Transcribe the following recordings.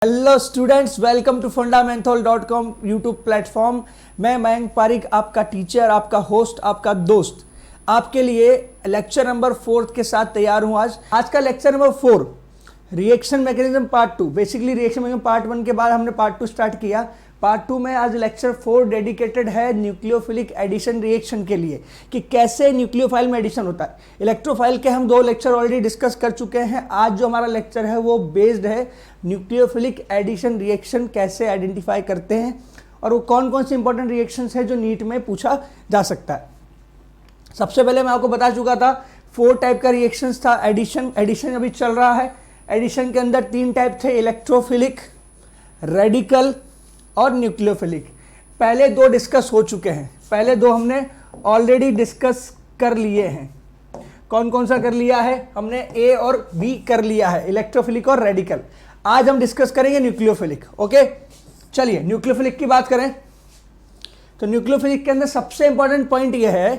Hello students, welcome to fundamental.com YouTube platform. मैं मयंक पारिक, आपका teacher, आपका होस्ट, आपका दोस्त, आपके लिए लेक्चर नंबर 4 के साथ तैयार हूं। आज का lecture number 4 reaction mechanism part 2। Basically reaction mechanism part 1 के बाद हमने पार्ट 2 स्टार्ट किया। पार्ट 2 में आज लेक्चर 4 डेडिकेटेड है न्यूक्लियोफिलिक एडिशन रिएक्शन के लिए, कि कैसे न्यूक्लियोफाइल में एडिशन होता है। इलेक्ट्रोफाइल के हम 2 लेक्चर ऑलरेडी डिस्कस कर चुके हैं। आज जो हमारा लेक्चर है वो बेस्ड है न्यूक्लियोफिलिक एडिशन रिएक्शन कैसे आइडेंटिफाई करते हैं और वो कौन कौन से इंपॉर्टेंट रिएक्शंस है जो नीट में पूछा जा सकता है। सबसे पहले मैं आपको बता चुका था 4 टाइप का रिएक्शंस था। एडिशन अभी चल रहा है। एडिशन के अंदर 3 टाइप थे, इलेक्ट्रोफिलिक, रेडिकल और न्यूक्लियोफिलिक। पहले 2 डिस्कस हो चुके हैं। पहले 2 हमने ऑलरेडी डिस्कस कर लिए हैं। कौन कौन सा कर लिया है? हमने ए और बी कर लिया है, इलेक्ट्रोफिलिक और रेडिकल। आज हम डिस्कस करेंगे न्यूक्लियोफिलिक। ओके, चलिए न्यूक्लियोफिलिक की बात करें तो न्यूक्लियोफिलिक के अंदर सबसे इंपॉर्टेंट पॉइंट यह है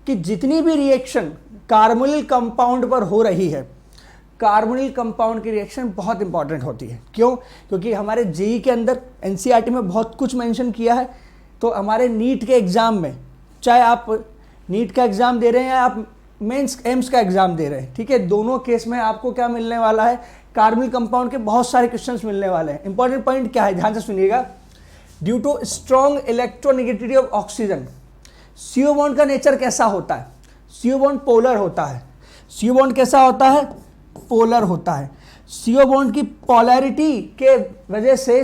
कि जितनी भी रिएक्शन कार्बोनिल कंपाउंड पर हो रही है, कार्बोनिल कंपाउंड की रिएक्शन बहुत इंपॉर्टेंट होती है। क्यों? क्योंकि हमारे जेईई के अंदर एनसीईआरटी में बहुत कुछ मेंशन किया है। तो हमारे नीट के एग्जाम में, चाहे आप नीट का एग्जाम दे रहे हैं या आप मेंस एम्स का एग्जाम दे रहे हैं, ठीक है, दोनों केस में आपको क्या मिलने वाला है? कार्बोनिल कंपाउंड के बहुत सारे क्वेश्चंस मिलने वाले हैं। इंपॉर्टेंट पॉइंट क्या है, ध्यान से सुनिएगा। Due to strong electronegativity of oxygen, CO bond का नेचर कैसा होता है? CO बॉन्ड पोलर होता है। CO बॉन्ड कैसा होता है? पोलर होता है। CO बॉन्ड की पोलैरिटी के वजह से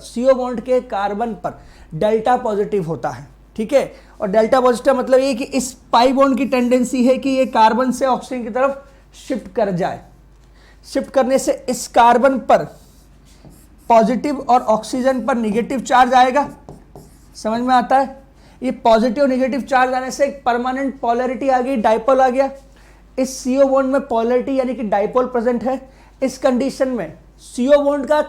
CO बॉन्ड के कार्बन पर डेल्टा पॉजिटिव होता है, ठीक है। और डेल्टा पॉजिटिव मतलब ये कि इस पाई बॉन्ड की टेंडेंसी है कि ये कार्बन से ऑक्सीजन की तरफ शिफ्ट कर जाए। शिफ्ट करने से इस कार्बन पर पॉजिटिव और ऑक्सीजन पर निगेटिव चार्ज आएगा। समझ में आता है? ये पॉजिटिव नेगेटिव चार्ज आने से एक परमानेंट पोलैरिटी आ गई, डाइपोल आ गया। इस CO बॉन्ड में पोलैरिटी यानी कि डाइपोल प्रेजेंट है। इस कंडीशन में CO बॉन्ड का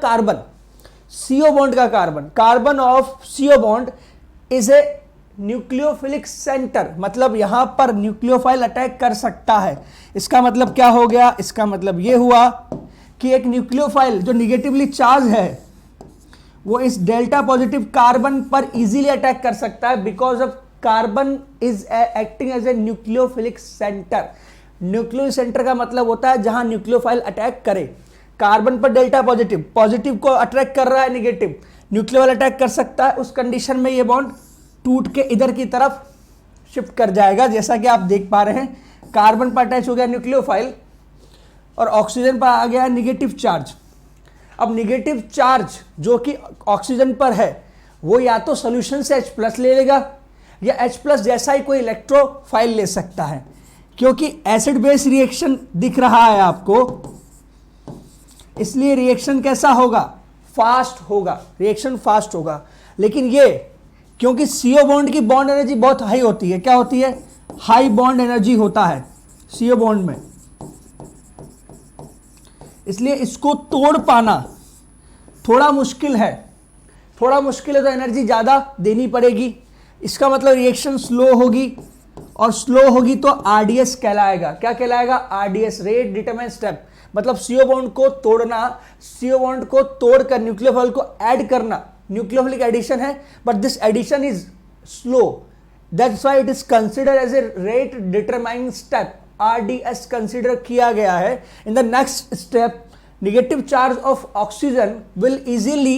carbon of CO bond is a nucleophilic centre, मतलब यहां पर न्यूक्लियोफाइल अटैक कर सकता है। इसका मतलब क्या हो गया? इसका मतलब यह हुआ कि एक न्यूक्लियोफाइल जो निगेटिवली चार्ज है वो इस डेल्टा पॉजिटिव कार्बन पर इजीली अटैक कर सकता है, because of carbon is acting as a nucleophilic center. Nucleophilic center का मतलब होता है जहां न्यूक्लियोफाइल अटैक करे। कार्बन पर डेल्टा पॉजिटिव को अट्रैक्ट कर रहा है निगेटिव, न्यूक्लियोफाइल अटैक कर सकता है। उस कंडीशन में ये बॉन्ड टूट के इधर की तरफ शिफ्ट कर जाएगा। जैसा कि आप देख पा रहे हैं, कार्बन पर अटैच हो गया न्यूक्लियोफाइल और ऑक्सीजन पर आ गया निगेटिव चार्ज। अब निगेटिव चार्ज जो कि ऑक्सीजन पर है वो या तो सॉल्यूशन से H+ ले लेगा या H+ जैसा ही कोई इलेक्ट्रोफाइल ले सकता है। क्योंकि एसिड बेस रिएक्शन दिख रहा है आपको, इसलिए रिएक्शन कैसा होगा? फास्ट होगा। रिएक्शन फास्ट होगा। लेकिन ये क्योंकि CO बॉन्ड की बॉन्ड एनर्जी बहुत हाई होती है, क्या होती है? हाई बॉन्ड एनर्जी होता है CO बॉन्ड में, इसलिए इसको तोड़ पाना थोड़ा मुश्किल है। तो एनर्जी ज़्यादा देनी पड़ेगी। इसका मतलब रिएक्शन स्लो होगी, और स्लो होगी तो RDS कहलाएगा। क्या कहलाएगा? RDS, rate determine step. मतलब CO बॉन्ड को तोड़ना, CO बॉन्ड को तोड़कर न्यूक्लियोफाइल को ऐड करना न्यूक्लियोफिलिक एडिशन है, but this addition is slow, that's why it is considered as a rate determining step. RDS consider किया गया है। In the next step, negative charge of oxygen will easily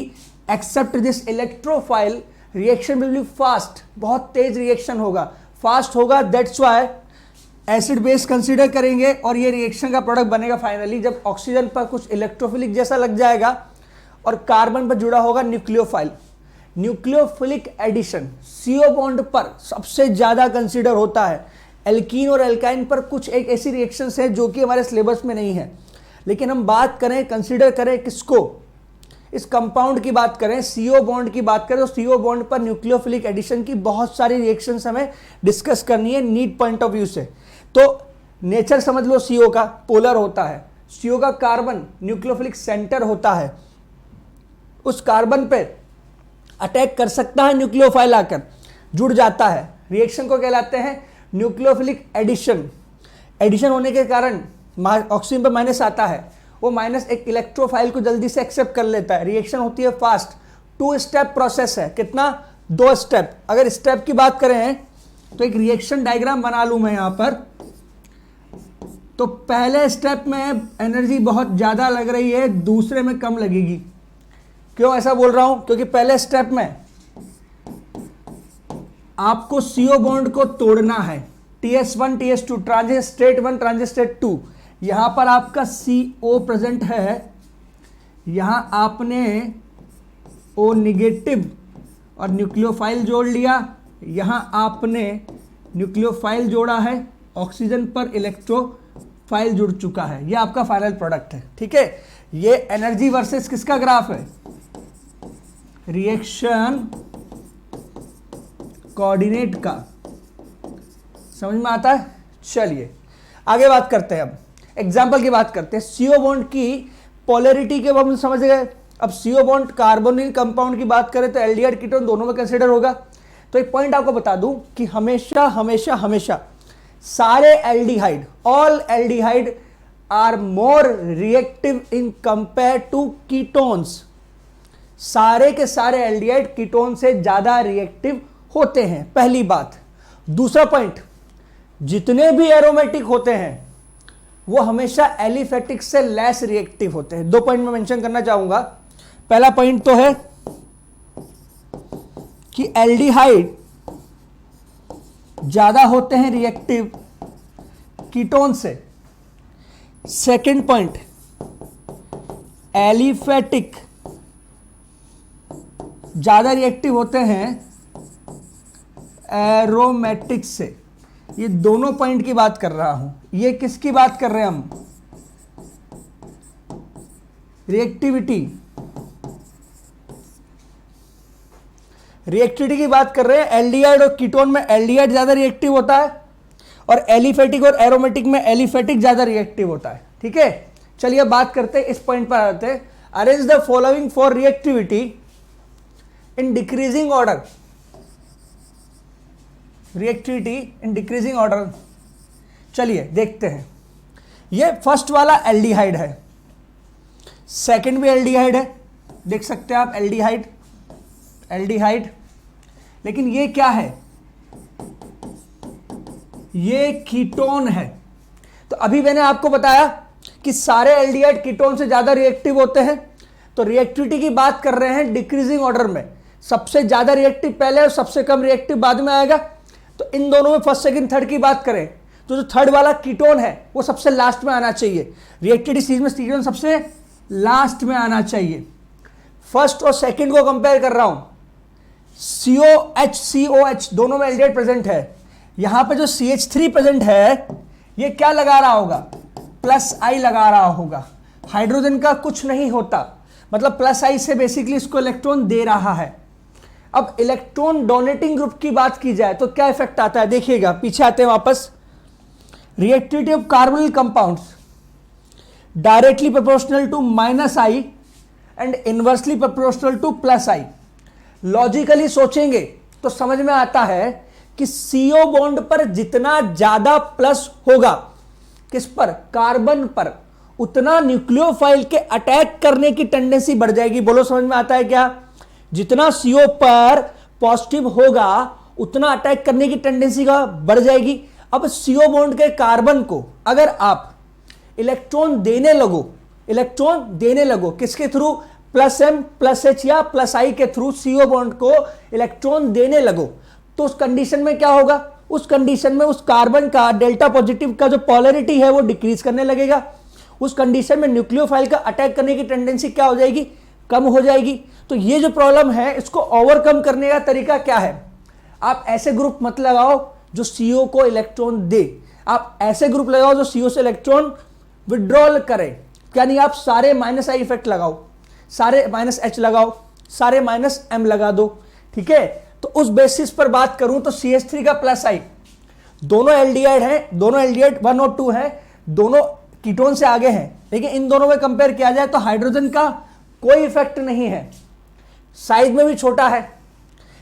accept this electrophile, reaction will be fast, बहुत तेज reaction होगा, fast होगा। That's why acid base consider करेंगे और ये रिएक्शन का प्रोडक्ट बनेगा फाइनली जब ऑक्सीजन पर कुछ इलेक्ट्रोफिलिक जैसा लग जाएगा और कार्बन पर जुड़ा होगा nucleophile. Nucleophilic addition CO bond पर सबसे ज्यादा कंसीडर होता है। एल्कीन और एल्काइन पर कुछ एक ऐसी रिएक्शंस है जो कि हमारे सिलेबस में नहीं है। लेकिन हम बात करें, कंसीडर करें किसको? इस कंपाउंड की बात करें, CO बॉन्ड की बात करें, तो CO बॉन्ड पर न्यूक्लियोफिलिक एडिशन की बहुत सारी रिएक्शंस हमें डिस्कस करनी है नीट पॉइंट ऑफ व्यू से। तो नेचर समझ लो, CO का पोलर होता है। CO का कार्बन न्यूक्लियोफिलिक सेंटर होता है, उस कार्बन पे अटैक कर सकता है न्यूक्लियोफाइल, आकर जुड़ जाता है। रिएक्शन को कहलाते हैं न्यूक्लियोफिलिक एडिशन। एडिशन होने के कारण ऑक्सीजन पर माइनस आता है, वो माइनस एक इलेक्ट्रोफाइल को जल्दी से एक्सेप्ट कर लेता है, रिएक्शन होती है फास्ट। 2 स्टेप प्रोसेस है, कितना, 2 स्टेप। अगर स्टेप की बात करें तो एक रिएक्शन डायग्राम बना लूं मैं यहां पर। तो पहले स्टेप में एनर्जी बहुत ज्यादा लग रही है, दूसरे में कम लगेगी। क्यों ऐसा बोल रहा हूं? क्योंकि पहले स्टेप में आपको CO बॉन्ड को तोड़ना है, TS1 TS2, transit state 1 transit state 2। यहां पर आपका CO प्रेजेंट है, यहां आपने O निगेटिव और न्यूक्लियोफाइल जोड़ लिया, यहां आपने न्यूक्लियोफाइल जोड़ा है, ऑक्सीजन पर इलेक्ट्रोफाइल जुड़ चुका है। यह आपका फाइनल प्रोडक्ट है। ठीक है, ये एनर्जी वर्सेस किसका ग्राफ है? रिएक्शन कोऑर्डिनेट का। समझ में आता है? चलिए आगे बात करते हैं। अब एग्जाम्पल की बात करते हैं। CO बॉन्ड की पोलैरिटी के बारे में समझ गए। अब CO बॉन्ड कार्बोनिल कंपाउंड की बात करें तो एल्डिहाइड कीटोन दोनों में कंसीडर होगा। तो एक पॉइंट आपको बता दूं कि हमेशा हमेशा हमेशा सारे aldehyde, all aldehyde are more reactive in compare to ketones. सारे के सारे एल्डिहाइड कीटोन से ज्यादा रिएक्टिव होते हैं, पहली बात। दूसरा पॉइंट, जितने भी एरोमेटिक होते हैं वो हमेशा एलिफेटिक से लेस रिएक्टिव होते हैं। 2 पॉइंट में मेंशन करना चाहूंगा। पहला पॉइंट तो है कि एल्डिहाइड ज्यादा होते हैं रिएक्टिव कीटोन से। सेकंड पॉइंट, एलिफेटिक ज्यादा रिएक्टिव होते हैं एरोमेटिक से। ये दोनों पॉइंट की बात कर रहा हूं। ये किसकी बात कर रहे हैं हम? रिएक्टिविटी की बात कर रहे हैं। एल्डिहाइड और कीटोन में एल्डिहाइड ज्यादा रिएक्टिव होता है और एलिफेटिक और एरोमेटिक में एलिफेटिक ज्यादा रिएक्टिव होता है। ठीक है, चलिए बात करते हैं, इस पॉइंट पर आते हैं। Arrange the following for reactivity in decreasing order. Reactivity in decreasing order, चलिए देखते हैं। ये फर्स्ट वाला एल्डिहाइड है, सेकंड भी एल्डिहाइड है, देख सकते हैं आप, एल्डिहाइड। लेकिन ये क्या है? ये कीटोन है। तो अभी मैंने आपको बताया कि सारे एल्डिहाइड कीटोन से ज्यादा रिएक्टिव होते हैं। तो रिएक्टिविटी की बात कर रहे हैं डिक्रीजिंग ऑर्डर में, सबसे ज्यादा रिएक्टिव पहले और सबसे कम रिएक्टिव बाद में आएगा। तो इन दोनों में फर्स्ट सेकंड थर्ड की बात करें तो जो थर्ड वाला कीटोन है वो सबसे लास्ट में आना चाहिए। रिएक्टिविटी सीरीज में कीटोन सबसे लास्ट में आना चाहिए। फर्स्ट और सेकंड को कंपेयर कर रहा हूं। COH दोनों में एल्डिहाइड प्रेजेंट है। यहां पे जो CH3 प्रेजेंट है ये क्या लगा रहा होगा? +I लगा रहा होगा। हाइड्रोजन का कुछ नहीं होता, मतलब +I से बेसिकली इसको इलेक्ट्रॉन दे रहा है। अब इलेक्ट्रॉन डोनेटिंग ग्रुप की बात की जाए तो क्या इफेक्ट आता है? देखिएगा, पीछे आते हैं वापस। Reactivity of carbonyl compounds directly proportional to -I and inversely proportional to +I। Logically सोचेंगे तो समझ में आता है कि CO बॉन्ड पर जितना ज्यादा प्लस होगा, किस पर? कार्बन पर, उतना न्यूक्लियोफाइल के अटैक करने की टेंडेंसी बढ़ जाएगी। बोलो समझ में आता है क्या? जितना CO पर पॉजिटिव होगा उतना अटैक करने की टेंडेंसी का बढ़ जाएगी। अब CO बॉन्ड के कार्बन को अगर आप इलेक्ट्रॉन देने लगो किसके थ्रू? +M +H या +I के थ्रू CO बॉन्ड को इलेक्ट्रॉन देने लगो, तो उस कंडीशन में क्या होगा? उस कंडीशन में उस कार्बन का डेल्टा पॉजिटिव का जो पोलैरिटी है वो डिक्रीज करने लगेगा। उस कंडीशन में न्यूक्लियोफाइल का अटैक करने की टेंडेंसी क्या हो जाएगी? कम हो जाएगी। तो ये जो प्रॉब्लम है इसको ओवरकम करने का तरीका क्या है? आप ऐसे ग्रुप मत लगाओ जो CO को इलेक्ट्रॉन दे, आप ऐसे ग्रुप लगाओ जो CO से इलेक्ट्रॉन विड्रॉल करे। यानी आप सारे -I इफेक्ट लगाओ, सारे -H लगाओ, सारे -M लगा दो। ठीक है, तो उस बेसिस पर बात करूं तो CH3 का +I, दोनों एल्डिहाइड हैं, दोनों एल्डिहाइड 1 और 2 हैं, दोनों कीटोन से आगे हैं। लेकिन इन दोनों में कंपेयर किया जाए तो हाइड्रोजन का कोई इफेक्ट नहीं है। साइज में भी छोटा है,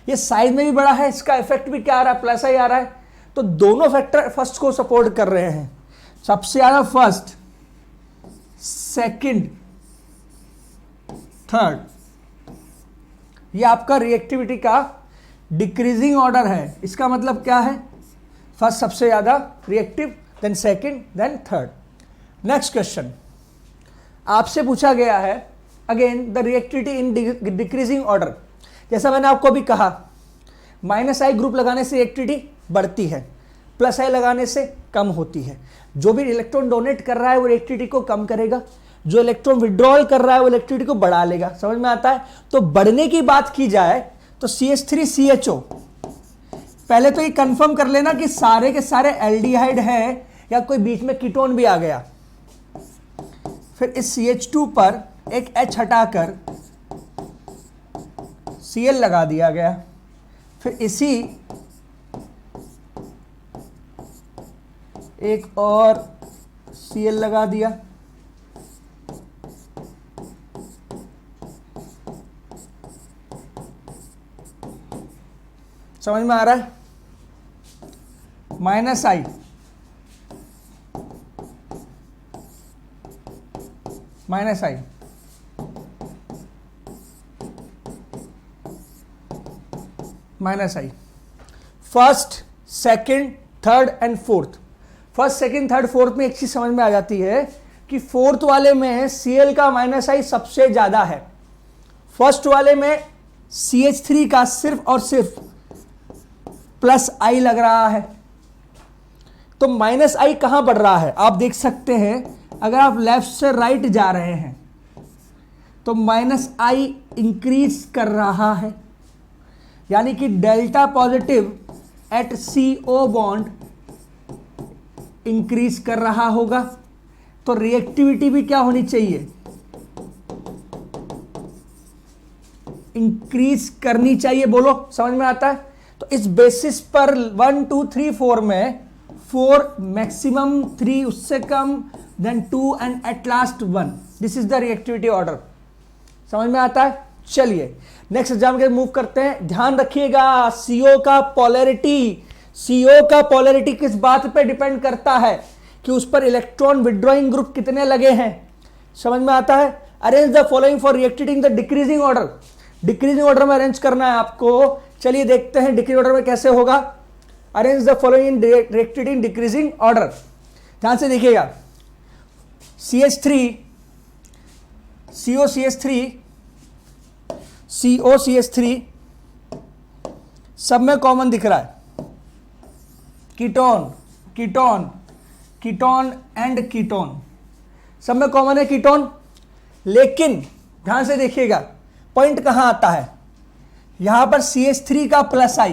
ये साइज में भी बड़ा है, इसका इफेक्ट भी क्या आ रहा है? +I आ रहा है। तो दोनों फैक्टर फर्स्ट को सपोर्ट कर रहे हैं। सबसे ज्यादा फर्स्ट, सेकंड, थर्ड, ये आपका रिएक्टिविटी का डिक्रीजिंग ऑर्डर है। इसका मतलब क्या है? फर्स्ट सबसे ज्यादा reactive, then second, then third. Next question आपसे पूछा गया है, again the reactivity in decreasing order. जैसा मैंने आपको अभी कहा, -I ग्रुप लगाने से रिएक्टिविटी बढ़ती है, +I लगाने से कम होती है। जो भी इलेक्ट्रॉन डोनेट कर रहा है वो रिएक्टिविटी को कम करेगा, जो इलेक्ट्रॉन विड्रॉल कर रहा है वो इलेक्ट्रिसिटी को बढ़ा लेगा। समझ में आता है? तो बढ़ने की बात की जाए तो CH3CHO, पहले तो ये कंफर्म कर लेना कि सारे के सारे एल्डिहाइड हैं या कोई बीच में कीटोन भी आ गया। फिर इस CH2 पर एक H हटाकर Cl लगा दिया गया, फिर इसी एक और Cl लगा दिया। समझ में आ रहा है? -I, -I, -I, first, second, third and fourth. First, second, third, fourth में एक चीज समझ में आ जाती है कि फोर्थ वाले में Cl का -I सबसे ज्यादा है। फर्स्ट वाले में CH3 का सिर्फ और सिर्फ +I लग रहा है। तो -I कहां बढ़ रहा है? आप देख सकते हैं, अगर आप लेफ्ट से राइट जा रहे हैं तो -I इंक्रीज कर रहा है, यानी कि delta positive at CO bond increase कर रहा होगा। तो रिएक्टिविटी भी क्या होनी चाहिए? इंक्रीज करनी चाहिए। बोलो, समझ में आता है? तो इस बेसिस पर 1 2 3 4 में 4 मैक्सिमम, 3 उससे कम, then 2 and at last 1। This is the reactivity order. समझ में आता है? चलिए नेक्स्ट एग्जाम के मूव करते हैं। ध्यान रखिएगा, CO का पोलैरिटी, CO का पोलैरिटी किस बात पे डिपेंड करता है? कि उस पर इलेक्ट्रॉन विड्रॉइंग ग्रुप कितने लगे हैं। समझ में आता है? Arrange the following for reacting the decreasing order. Decreasing order में अरेंज करना है आपको। चलिए देखते हैं डिक्रीजिंग ऑर्डर में कैसे होगा। Arrange the following in reacting decreasing order. ध्यान से देखिएगा, CH3, COCH3, COCH3 सब में कॉमन दिख रहा है। Ketone, ketone, ketone and ketone, सब में कॉमन है कीटोन। लेकिन ध्यान से देखिएगा, पॉइंट कहां आता है? यहां पर CH3 का +I,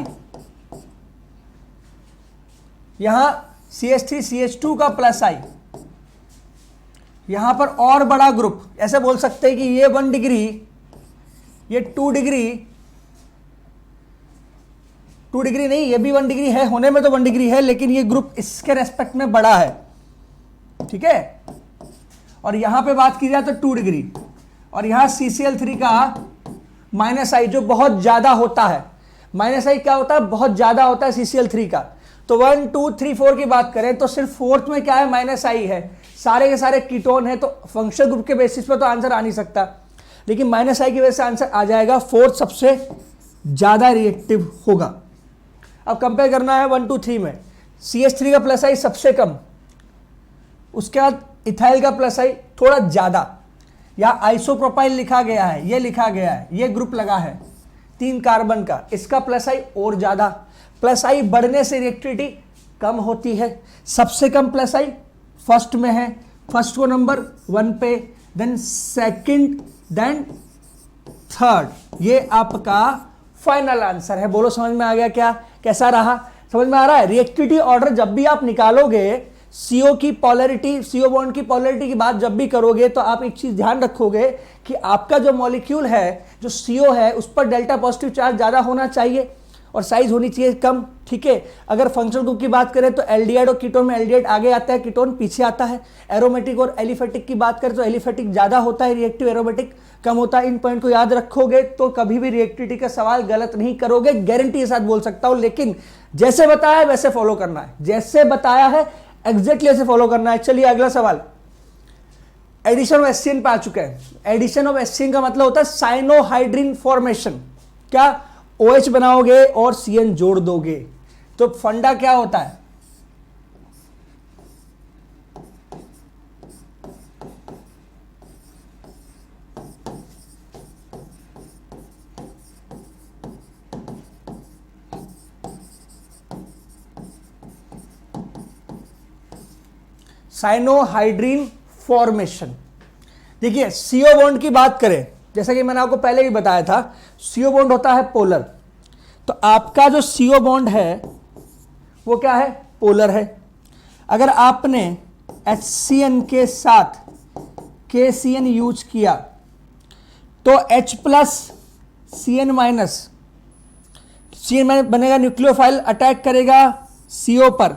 यहां CH3 CH2 का +I, यहां पर और बड़ा ग्रुप। ऐसे बोल सकते हैं कि ये 1 डिग्री, ये 2 डिग्री, 2 डिग्री नहीं, ये भी 1 डिग्री है, होने में तो 1 डिग्री है, लेकिन ये ग्रुप इसके रेस्पेक्ट में बड़ा है। ठीक है? और यहां पे बात की जाए तो 2 डिग्री, और यहां CCl3 का -I जो बहुत ज्यादा होता है। -I क्या होता है? बहुत ज्यादा होता है CCl3 का। तो 1 2 3 4 की बात करें तो सिर्फ फोर्थ में क्या है? -I है। सारे के सारे कीटोन है, तो फंक्शनल ग्रुप के बेसिस पर तो आंसर आ नहीं सकता, लेकिन -I की वजह से आंसर आ जाएगा। फोर्थ सबसे ज्यादा रिएक्टिव होगा। अब कंपेयर करना है 1 2 3 में। CH3 का +I सबसे कम, उसके बाद इथाइल का +I थोड़ा ज्यादा। या आइसोप्रोपाइल लिखा गया है, ये लिखा गया है, ये ग्रुप लगा है 3 कार्बन का, इसका +I और ज्यादा। +I बढ़ने से रिएक्टिविटी कम होती है। सबसे कम +I फर्स्ट में है, फर्स्ट को नंबर 1 पे, देन सेकंड, देन थर्ड। ये आपका फाइनल आंसर है। बोलो, समझ में आ गया क्या? कैसा रहा? समझ में आ रहा है? रिएक्टिविटी ऑर्डर जब भी आप निकालोगे, CO की पोलैरिटी, CO बॉन्ड की पोलैरिटी की बात जब भी करोगे, तो आप एक चीज ध्यान रखोगे कि आपका जो मॉलिक्यूल है, जो CO है, उस पर डेल्टा पॉजिटिव चार्ज ज्यादा होना चाहिए और साइज होनी चाहिए कम। ठीक है? अगर फंक्शनल ग्रुप की बात करें तो एल्डिहाइड और कीटोन में एल्डिहाइड आगे आता है, कीटोन पीछे आता है। एरोमेटिक और एलिफेटिक की बात करें तो एलिफेटिक ज्यादा होता है, रिएक्टिव एरोमेटिक कम होता है। इन पॉइंट को याद रखोगे तो कभी भी रिएक्टिविटी का सवाल गलत नहीं करोगे, गारंटी के साथ बोल सकता हूं। लेकिन जैसे बताया है वैसे फॉलो करना है, जैसे बताया है एग्जैक्टली ऐसे फॉलो करना है। चलिए अगला सवाल, एडिशन ऑफ एससीएन पे आ चुका है। एडिशन ऑफ एससीएन का मतलब होता है साइनोहाइड्रिन फॉर्मेशन। क्या OH बनाओगे और CN जोड़ दोगे, तो फंडा क्या होता है, साइनोहाइड्रिन फॉर्मेशन। देखिए CO बॉन्ड की बात करें, जैसा कि मैंने आपको पहले ही बताया था, CO बॉन्ड होता है पोलर। तो आपका जो CO बॉन्ड है वो क्या है, पोलर है। अगर आपने HCN के साथ KCN यूज किया तो H plus CN minus, CN बनेगा न्यूक्लियोफाइल, अटैक करेगा CO पर,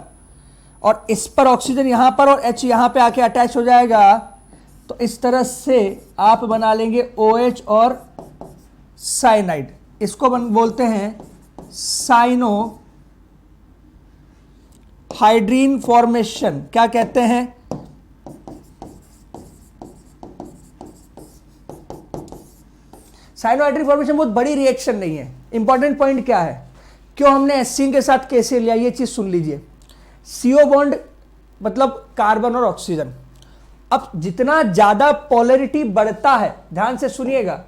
और इस पर ऑक्सीजन यहां पर और H यहां पे आके अटैच हो जाएगा। तो इस तरह से आप बना लेंगे OH और साइनाइड। इसको बोलते हैं साइनोहाइड्रिन फॉर्मेशन। क्या कहते हैं, साइनोहाइड्रिन फॉर्मेशन बहुत बड़ी रिएक्शन नहीं है। इंपॉर्टेंट पॉइंट क्या है, क्यों हमने एससीएन के साथ कैसे लिया, ये चीज सुन लीजिए। CO बॉन्ड मतलब कार्बन और ऑक्सीजन। अब जितना ज्यादा पोलैरिटी बढ़ता है, ध्यान से सुनिएगा,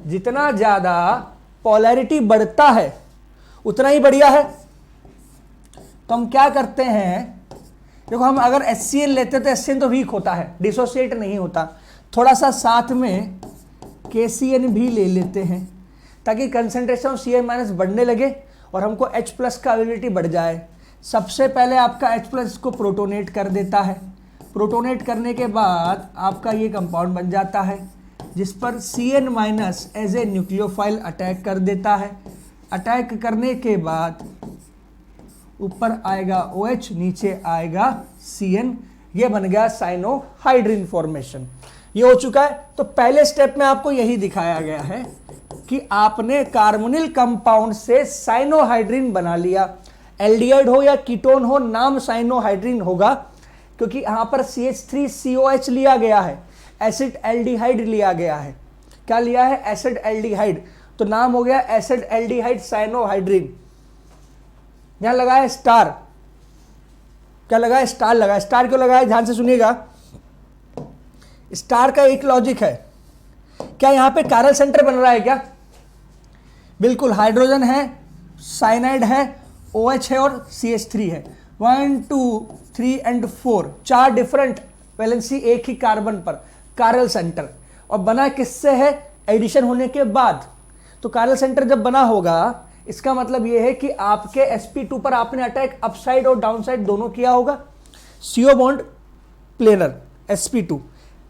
जितना ज्यादा पोलैरिटी बढ़ता है उतना ही बढ़िया है। तो हम क्या करते हैं, देखो हम अगर HCl लेते तो HCl तो वीक होता है, डिसोसिएट नहीं होता, थोड़ा सा साथ में KCN भी ले लेते हैं ताकि कंसंट्रेशन ऑफ Cn माइनस बढ़ने लगे और हमको H प्लस का अवेलेबिलिटी बढ़ जाए। सबसे पहले आपका H प्लस को प्रोटोनेट कर देता है। प्रोटोनेट करने के बाद आपका ये कंपाउंड बन जाता है जिस पर Cn minus as a nucleophile attack कर देता है। अटैक करने के बाद ऊपर आएगा OH, नीचे आएगा CN, ये बन गया साइनोहाइड्रिन फॉर्मेशन। ये हो चुका है। तो पहले स्टेप में आपको यही दिखाया गया है कि आपने कार्बोनिल कंपाउंड से साइनोहाइड्रिन बना लिया। एल्डिहाइड हो या कीटोन हो, नाम साइनोहाइड्रिन होगा क्योंकि यहां पर CH3COH लिया गया है, एसिड एल्डिहाइड लिया गया है। क्या लिया है, एसिड एल्डिहाइड, तो नाम हो गया एसिड एल्डिहाइड साइनोहाइड्रिन। यहां लगाया स्टार, क्या लगाया, स्टार लगाया। स्टार क्यों लगाया, ध्यान से सुनिएगा। स्टार का एक लॉजिक है, क्या यहां पे कायरल सेंटर बन रहा है क्या, बिल्कुल, हाइड्रोजन है, साइनाइड है, OH है और CH3 है। 1 2 3 एंड 4, 4 डिफरेंट वैलेंसी एक ही कार्बन पर, कायरल सेंटर। और बना किससे है, एडिशन होने के बाद। तो कायरल सेंटर जब बना होगा इसका मतलब यह है कि आपके sp2 पर आपने अटैक अपसाइड और डाउनसाइड दोनों किया होगा। CO bond planar sp2,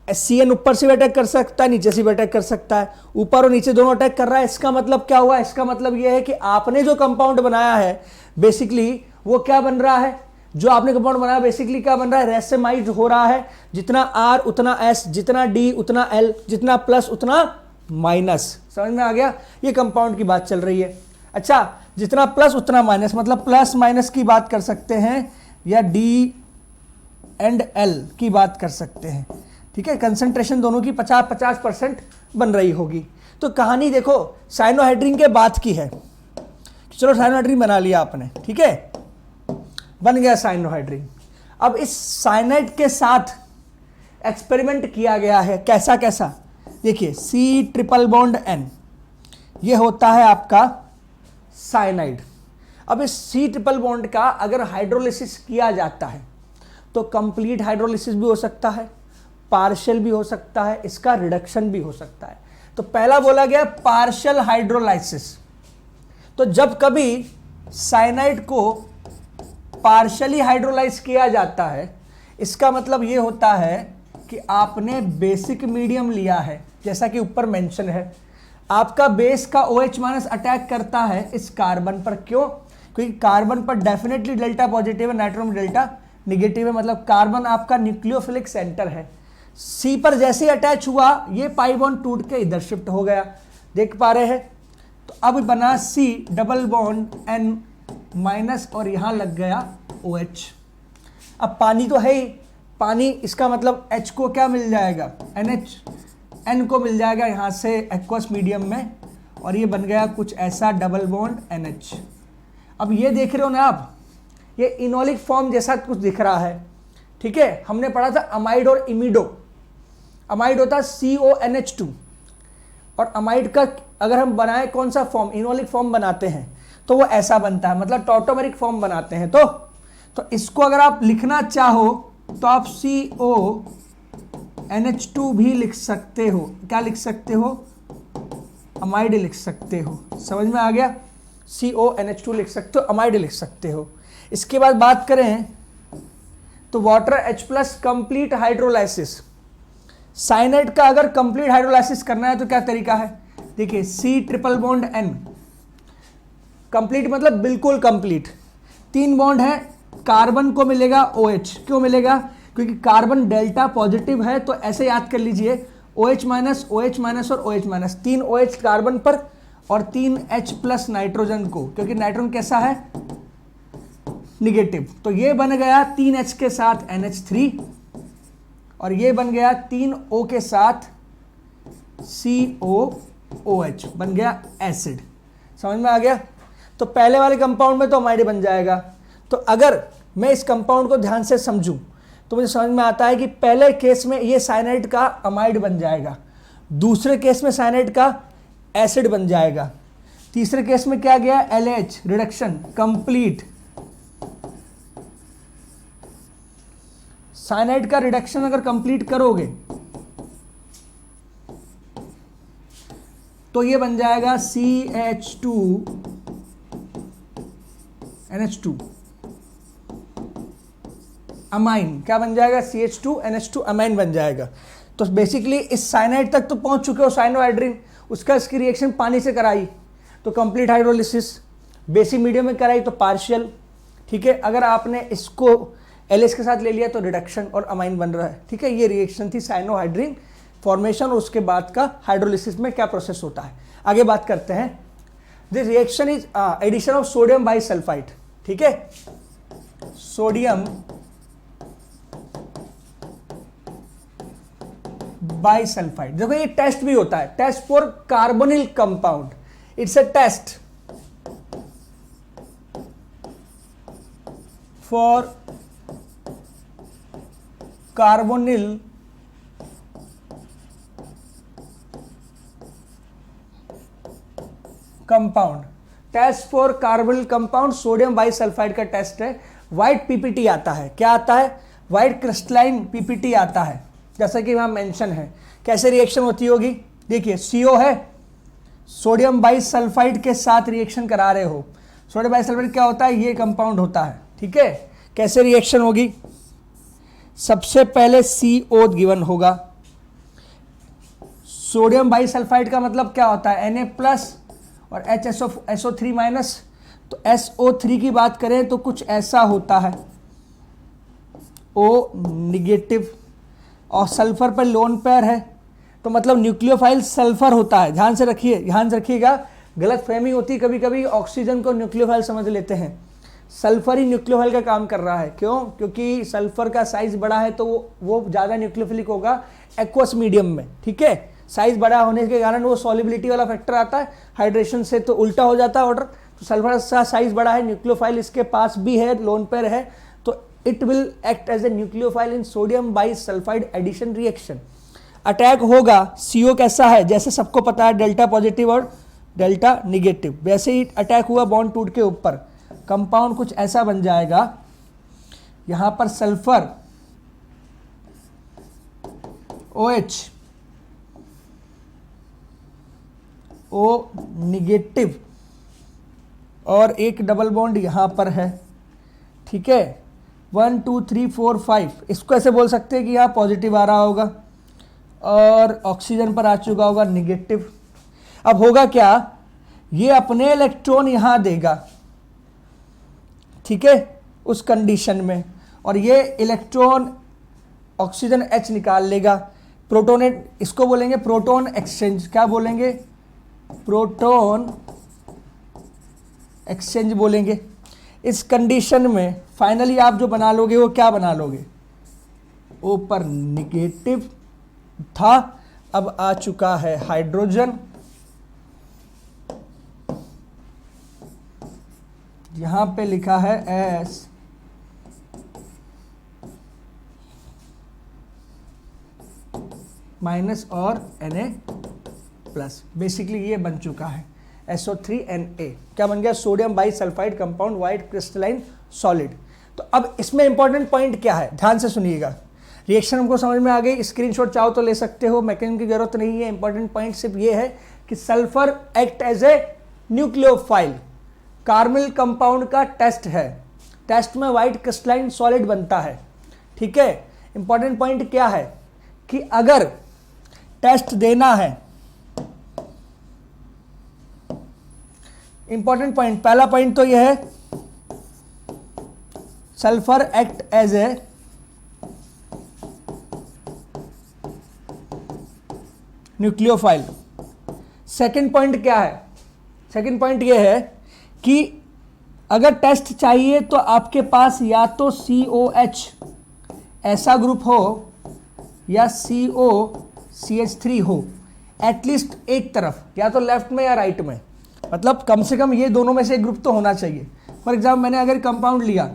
CN ऊपर से भी अटैक कर सकता है, नीचे से भी अटैक कर सकता है, ऊपर और नीचे दोनों अटैक कर रहा है। इसका मतलब क्या हुआ, इसका मतलब यह है कि आपने जो कंपाउंड बनाया है बेसिकली वो क्या बन रहा है, जो आपने कंपाउंड बनाया बेसिकली क्या बन रहा है, रेसेमाइज हो रहा है। जितना R उतना S, जितना D उतना L, जितना प्लस उतना माइनस। समझ में आ गया, ये कंपाउंड की बात चल रही है। अच्छा, जितना प्लस उतना माइनस, मतलब प्लस माइनस की बात कर सकते हैं या D एंड L की बात कर सकते हैं। ठीक है, कंसंट्रेशन दोनों की 50-50% बन रही होगी। तो कहानी देखो साइनोहाइड्रिन के बाद की है। चलो साइनोहाइड्रिन बना लिया आपने, ठीक है, बन गया साइनोहाइड्रिन। अब इस साइनाइड के साथ एक्सपेरिमेंट किया गया है। कैसा कैसा, देखिए C ट्रिपल बॉन्ड N, ये होता है आपका साइनाइड। अब इस C ट्रिपल बॉन्ड का अगर हाइड्रोलिसिस किया जाता है तो कंप्लीट हाइड्रोलिसिस भी हो सकता है, पार्शियल भी हो सकता है, इसका रिडक्शन भी हो सकता है। तो पहला बोला गया पार्शियल हाइड्रोलाइसिस। तो जब कभी साइनाइड को पार्शियली हाइड्रोलाइज किया जाता है इसका मतलब यह होता है कि आपने बेसिक मीडियम लिया है, जैसा कि ऊपर मेंशन है। आपका बेस का OH माइनस अटैक करता है इस कार्बन पर। क्यों, क्योंकि कार्बन पर डेफिनेटली डेल्टा पॉजिटिव है, नाइट्रोजन डेल्टा निगेटिव है, मतलब कार्बन आपका न्यूक्लियोफिलिक सेंटर है। C पर जैसे ही अटैच हुआ ये पाई बॉन्ड टूट के इधर शिफ्ट हो गया, देख पा रहे हैं। तो अब बना C double bond N minus और यहां लग गया OH। अब पानी तो है ही, पानी, इसका मतलब H को क्या मिल जाएगा, NH, N को मिल जाएगा यहाँ से एक्वस मीडियम में, और ये बन गया कुछ ऐसा डबल बॉन्ड NH। अब ये देख रहे हो ना आप, ये इनोलिक फॉर्म जैसा कुछ दिख रहा है, ठीक है। हमने पढ़ा था अमाइड और इमिडो। अमाइड होता है CONH2, और अमाइड का अगर हम बनाए कौन सा फॉर्म, इनोलिक फॉर्म बनाते हैं तो वो ऐसा बनता है, मतलब टॉटोमेरिक फॉर्म बनाते हैं। तो इसको अगर आप लिखना चाहो तो आप CONH2 भी लिख सकते हो। क्या लिख सकते हो, अमाइड लिख सकते हो। समझ में आ गया, CONH2 लिख सकते हो, अमाइड लिख सकते हो। इसके बाद बात करें तो water H+ complete hydrolysis. Cyanide का अगर कंप्लीट हाइड्रोलाइसिस करना है तो क्या तरीका है, देखिए C�BN, कंप्लीट मतलब बिल्कुल कंप्लीट। 3 बॉन्ड है, कार्बन को मिलेगा OH, क्यों मिलेगा, क्योंकि कार्बन डेल्टा पॉजिटिव है, तो ऐसे याद कर लीजिए OH माइनस, OH माइनस और OH माइनस, 3 OH कार्बन पर और 3 H+ नाइट्रोजन को, क्योंकि नाइट्रोजन कैसा है, निगेटिव। तो ये बन गया 3H के साथ NH3, और ये बन गया 3O के साथ COOH, बन गया एसिड। समझ में आ गया। तो पहले वाले कंपाउंड में तो अमाइड बन जाएगा। तो अगर मैं इस कंपाउंड को ध्यान से समझूं तो मुझे समझ में आता है कि पहले केस में ये साइनाइड का अमाइड बन जाएगा, दूसरे केस में साइनाइड का एसिड बन जाएगा, तीसरे केस में क्या गया, LH रिडक्शन कंप्लीट। साइनाइड का रिडक्शन अगर कंप्लीट करोगे तो ये बन जाएगा CH2NH2 अमाइन। क्या बन जाएगा, CH2NH2 अमाइन बन जाएगा। तो बेसिकली इस साइनाइड तक तो पहुंच चुके हो, साइनोहाइड्रिन, उसका इसकी रिएक्शन पानी से कराई तो कंप्लीट हाइड्रोलिसिस, बेसिक मीडियम में कराई तो पार्शियल, ठीक है। अगर आपने इसको LH के साथ ले लिया तो रिडक्शन और अमाइन बन रहा है, ठीक है। ये रिएक्शन थी साइनोहाइड्रिन फॉर्मेशन, और उसके बाद का हाइड्रोलिसिस में क्या प्रोसेस होता है। आगे बात करते हैं। This reaction is addition of sodium bisulphide, ठीक है। सोडियम बाइसल्फाइड, देखो ये टेस्ट भी होता है, test for carbonyl compound, it's a test for carbonyl compound. Test for carbonyl compound sodium bisulphide का टेस्ट है। व्हाइट पीपीटी आता है, क्या आता है, व्हाइट क्रिस्टलाइन पीपीटी आता है, जैसा कि वहां मेंशन है। कैसे रिएक्शन होती होगी, देखिए CO है, सोडियम बाइसल्फाइड के साथ रिएक्शन करा रहे हो। सोडियम बाइसल्फाइड क्या होता है, ये कंपाउंड होता है, ठीक है। कैसे रिएक्शन होगी, सबसे पहले CO गिवन होगा। सोडियम बाइसल्फाइड का मतलब क्या होता है, Na+ और HSO3 माइनस, तो SO3 की बात करें तो कुछ ऐसा होता है, O निगेटिव, और सल्फर पर लोन पेयर है, तो मतलब न्यूक्लियोफाइल सल्फर होता है। ध्यान से रखिए, ध्यान रखिएगा, गलत फहमी होती है कभी कभी, ऑक्सीजन को न्यूक्लियोफाइल समझ लेते हैं, सल्फर ही न्यूक्लियोफाइल का काम कर रहा है। क्यों, क्योंकि सल्फर का साइज बड़ा है तो वो ज़्यादा न्यूक्लियोफिलिक होगा एक्वस मीडियम में, ठीक है। साइज बड़ा होने के कारण वो सॉल्युबिलिटी वाला फैक्टर आता है, हाइड्रेशन से तो उल्टा हो जाता है ऑर्डर। तो सल्फर का साइज बड़ा है, न्यूक्लियोफाइल इसके पास भी है, लोन पेयर है, तो it will act as a nucleophile in sodium bisulphide addition reaction. Attack होगा, CO कैसा है, जैसे सबको पता है डेल्टा पॉजिटिव और डेल्टा निगेटिव, वैसे ही अटैक हुआ बॉन्ड टूट के ऊपर, कंपाउंड कुछ ऐसा बन जाएगा। यहां पर सल्फर OH, O निगेटिव, और एक डबल बॉन्ड यहां पर है, ठीक है। 1 2 3 4 5, इसको ऐसे बोल सकते हैं कि यहाँ पॉजिटिव आ रहा होगा और ऑक्सीजन पर आ चुका होगा निगेटिव। अब होगा क्या, ये अपने इलेक्ट्रॉन यहाँ देगा, ठीक है, उस कंडीशन में, और ये इलेक्ट्रॉन ऑक्सीजन H निकाल लेगा। प्रोटोन, इसको बोलेंगे प्रोटॉन एक्सचेंज, क्या बोलेंगे, प्रोटॉन एक्सचेंज बोलेंगे। इस कंडीशन में फाइनली आप जो बना लोगे वो क्या बना लोगे, O पर निगेटिव था, अब आ चुका है हाइड्रोजन, यहां पे लिखा है S माइनस और Na प्लस। बेसिकली ये बन चुका है SO3Na। क्या बन गया? Sodium bisulphide compound, white crystalline solid. तो अब इसमें इंपॉर्टेंट पॉइंट क्या है, ध्यान से सुनिएगा। रिएक्शन हमको समझ में आ गई, स्क्रीनशॉट चाहो तो ले सकते हो, मैकेनिज्म की जरूरत नहीं है। इंपॉर्टेंट पॉइंट सिर्फ ये है कि sulphur act as a nucleophile, carbonyl compound का टेस्ट है, टेस्ट में व्हाइट क्रिस्टलाइन सॉलिड बनता है। ठीक है, इंपॉर्टेंट पॉइंट क्या है कि अगर टेस्ट देना है, इंपॉर्टेंट पॉइंट, पहला पॉइंट तो यह है sulphur act as a nucleophile. Second point क्या है? सेकंड पॉइंट यह है कि अगर टेस्ट चाहिए तो आपके पास या तो COH ऐसा ग्रुप हो या COCH3 हो, एटलीस्ट एक तरफ, या तो लेफ्ट में या राइट में, मतलब कम से कम ये दोनों में से एक ग्रुप तो होना चाहिए। फॉर एग्जाम्पल मैंने अगर कंपाउंड लिया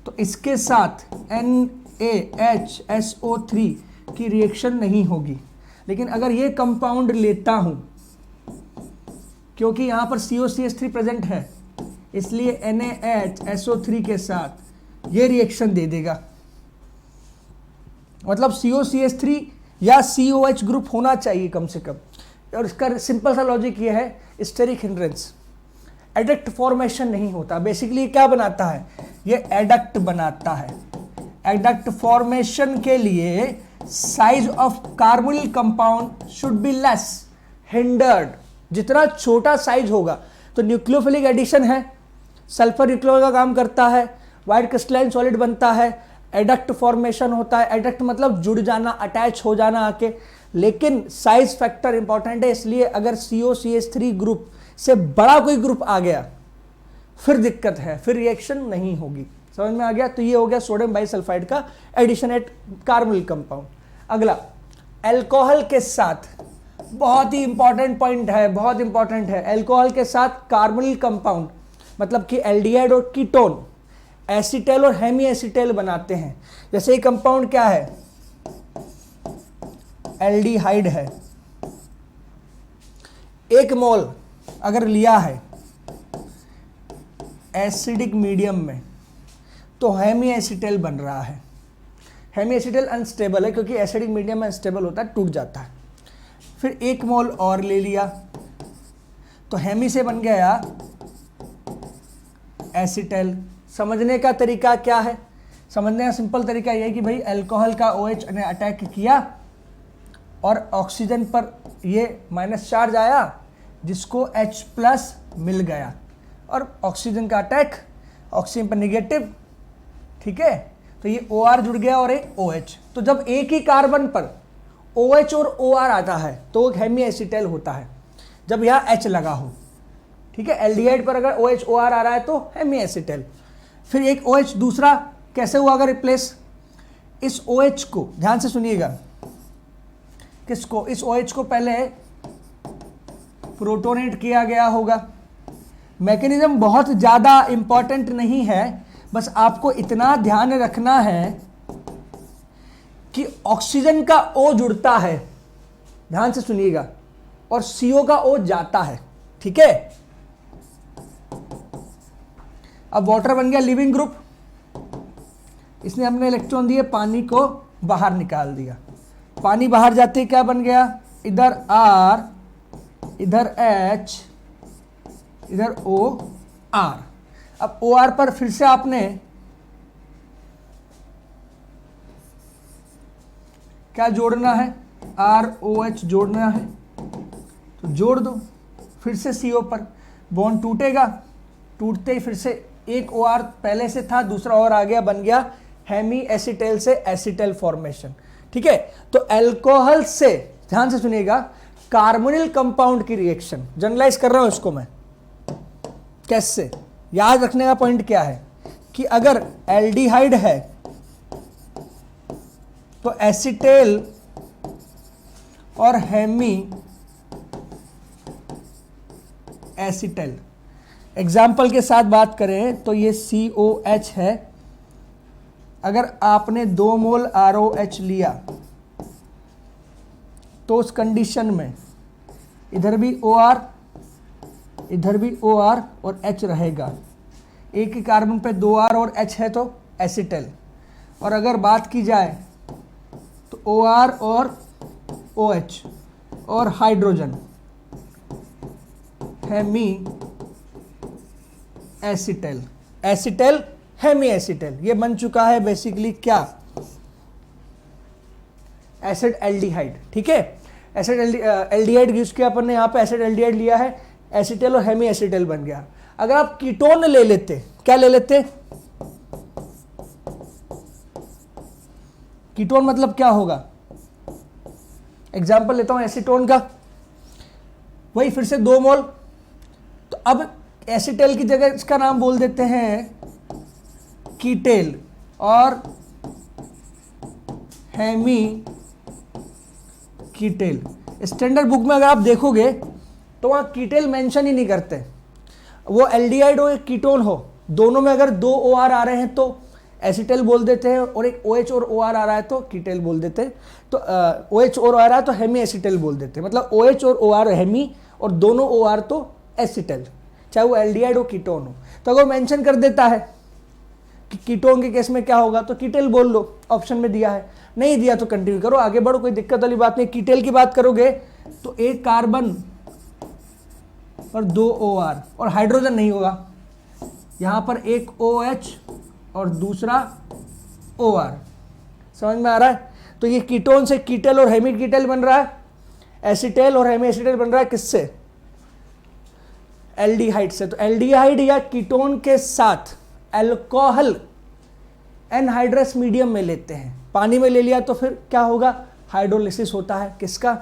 तो इसके साथ NaHSO3 की रिएक्शन नहीं होगी, लेकिन अगर ये कंपाउंड लेता हूं, क्योंकि यहां पर COCH3 प्रेजेंट है, इसलिए NaHSO3 के साथ ये रिएक्शन दे देगा। मतलब COCH3 या COH ग्रुप होना चाहिए कम से कम। और इसका सिंपल सा लॉजिक ये है, स्टेरिक हिंड्रेंस, एडक्ट फॉर्मेशन नहीं होता। बेसिकली क्या बनाता है? ये एडक्ट बनाता है। एडक्ट फॉर्मेशन के लिए size of carbonyl compound should be less, hindered. जितना छोटा साइज होगा, तो न्यूक्लियोफिलिक एडिशन है, सल्फर न्यूक्लियोफाइल का काम करता है, व्हाइट क्रिस्टलाइन सॉलिड बनता है, एडक्ट फॉर्मेशन होता है। एडक्ट मतलब जुड़ जाना, अटैच हो जाना आके, लेकिन साइज फैक्टर इंपॉर्टेंट है। इसलिए अगर COCH3 ग्रुप से बड़ा कोई ग्रुप आ गया फिर दिक्कत है, फिर रिएक्शन नहीं होगी। समझ में आ गया? तो ये हो गया सोडियम बाइसल्फाइड का एडिशन एट कार्बोनिल कंपाउंड। अगला, अल्कोहल के साथ, बहुत ही इंपॉर्टेंट पॉइंट है, बहुत इंपॉर्टेंट है। अल्कोहल के साथ कार्बोनिल कंपाउंड, मतलब कि एल्डिहाइड और कीटोन, एसीटेल और हेमी एसीटेल बनाते हैं। जैसे ये कंपाउंड क्या है? एल्डिहाइड है। 1 मोल अगर लिया है एसिडिक मीडियम में, तो हेमी एसीटेल बन रहा है। हेमी एसीटेल अनस्टेबल है, क्योंकि एसिडिक मीडियम में अनस्टेबल होता है, टूट जाता है। फिर 1 मोल और ले लिया, तो हेमी से बन गया एसीटेल। समझने का तरीका क्या है? समझने का सिंपल तरीका यह है कि भाई अल्कोहल का OH ने अटैक किया और ऑक्सीजन पर ये माइनस चार्ज आया, जिसको H+ मिल गया, और ऑक्सीजन का अटैक ऑक्सीजन पर निगेटिव। ठीक है, तो ये OR जुड़ गया और एक OH। तो जब एक ही कार्बन पर OH और OR आता है तो हेमी एसीटेल होता है, जब यहाँ H लगा हो। ठीक है, एल्डिहाइड पर अगर OH OR आ रहा है तो हेमी एसीटेल। फिर एक OH दूसरा कैसे हुआ अगर रिप्लेस? इस OH को ध्यान से सुनिएगा, किसको? इस OH को पहले प्रोटोनेट किया गया होगा। मैकेनिज्म बहुत ज़्यादा इंपॉर्टेंट नहीं है, बस आपको इतना ध्यान रखना है कि ऑक्सीजन का O जुड़ता है, ध्यान से सुनिएगा, और CO का O जाता है। ठीक है, अब वाटर बन गया लिविंग ग्रुप, इसने अपने इलेक्ट्रॉन दिए, पानी को बाहर निकाल दिया। पानी बाहर जाते क्या बन गया? इधर R, इधर H, इधर OR। अब OR पर फिर से आपने क्या जोड़ना है? ROH जोड़ना है, तो जोड़ दो। फिर से CO पर बॉन्ड टूटेगा, टूटते ही फिर से एक OR पहले से था, दूसरा और आ गया, बन गया हेमी एसीटेल से एसीटेल फॉर्मेशन। ठीक है, तो अल्कोहल से, ध्यान से सुनिएगा, कार्बोनिल कंपाउंड की रिएक्शन, जनरलाइज कर रहा हूं इसको मैं, कैसे? याद रखने का पॉइंट क्या है कि अगर एल्डिहाइड है तो एसिटेल और हेमी एसिटेल। एग्जाम्पल के साथ बात करें तो ये COH है। अगर आपने 2 मोल ROH लिया तो उस कंडीशन में इधर भी OR, इधर भी OR और H रहेगा। एक ही कार्बन पे 2 R और H है तो एसिटेल। और अगर बात की जाए तो OR और OH और हाइड्रोजन, हेमी एसिटेल, एसिटेल हेमी एसिटेल। ये बन चुका है बेसिकली क्या, एसिड एल्डिहाइड। ठीक है, एसिड एल्डिहाइड यूज किया अपन ने, यहाँ पे एसिड एल्डिहाइड लिया है, एसिटेल और हेमी एसिटेल बन गया। अगर आप कीटोन ले लेते, क्या ले लेते, कीटोन मतलब क्या होगा, एग्जाम्पल लेता हूं एसीटोन का, वही फिर से 2 मोल। तो अब एसिटेल की जगह इसका नाम बोल देते हैं कीटेल और हेमी कीटेल। स्टैंडर्ड बुक में अगर आप देखोगे तो वहां कीटेल मेंशन ही नहीं करते। वो एल्डिहाइड हो या कीटोन हो, दोनों में अगर 2 OR आ रहे हैं तो एसिटेल बोल देते हैं, और एक OH और OR आ रहा है तो कीटेल बोल देते हैं। तो OH और आ रहा है तो हेमी एसिटेल बोल देते हैं। मतलब OH और OR हेमी और दोनों OR तो एसिटेल, चाहे वो एल्डिहाइड हो कीटोन हो। तो अगर मेंशन कर देता है कि कीटोन के केस में क्या होगा तो कीटेल बोल लो, ऑप्शन में दिया है। नहीं दिया तो कंटिन्यू करो, आगे बढ़ो, कोई दिक्कत वाली बात नहीं। कीटेल की बात करोगे तो एक कार्बन और 2 OR और हाइड्रोजन नहीं होगा, यहां पर एक OH और दूसरा OR। समझ में आ रहा है? तो ये कीटोन से कीटेल और हेमी कीटेल बन रहा है, एसिटेल और हेमी एसिटेल बन रहा है किससे, एल्डिहाइड से। तो एल्डिहाइड या कीटोन के साथ अल्कोहल एनहाइड्रस मीडियम में लेते हैं, पानी में ले लिया तो फिर क्या होगा, हाइड्रोलिसिस होता है किसका,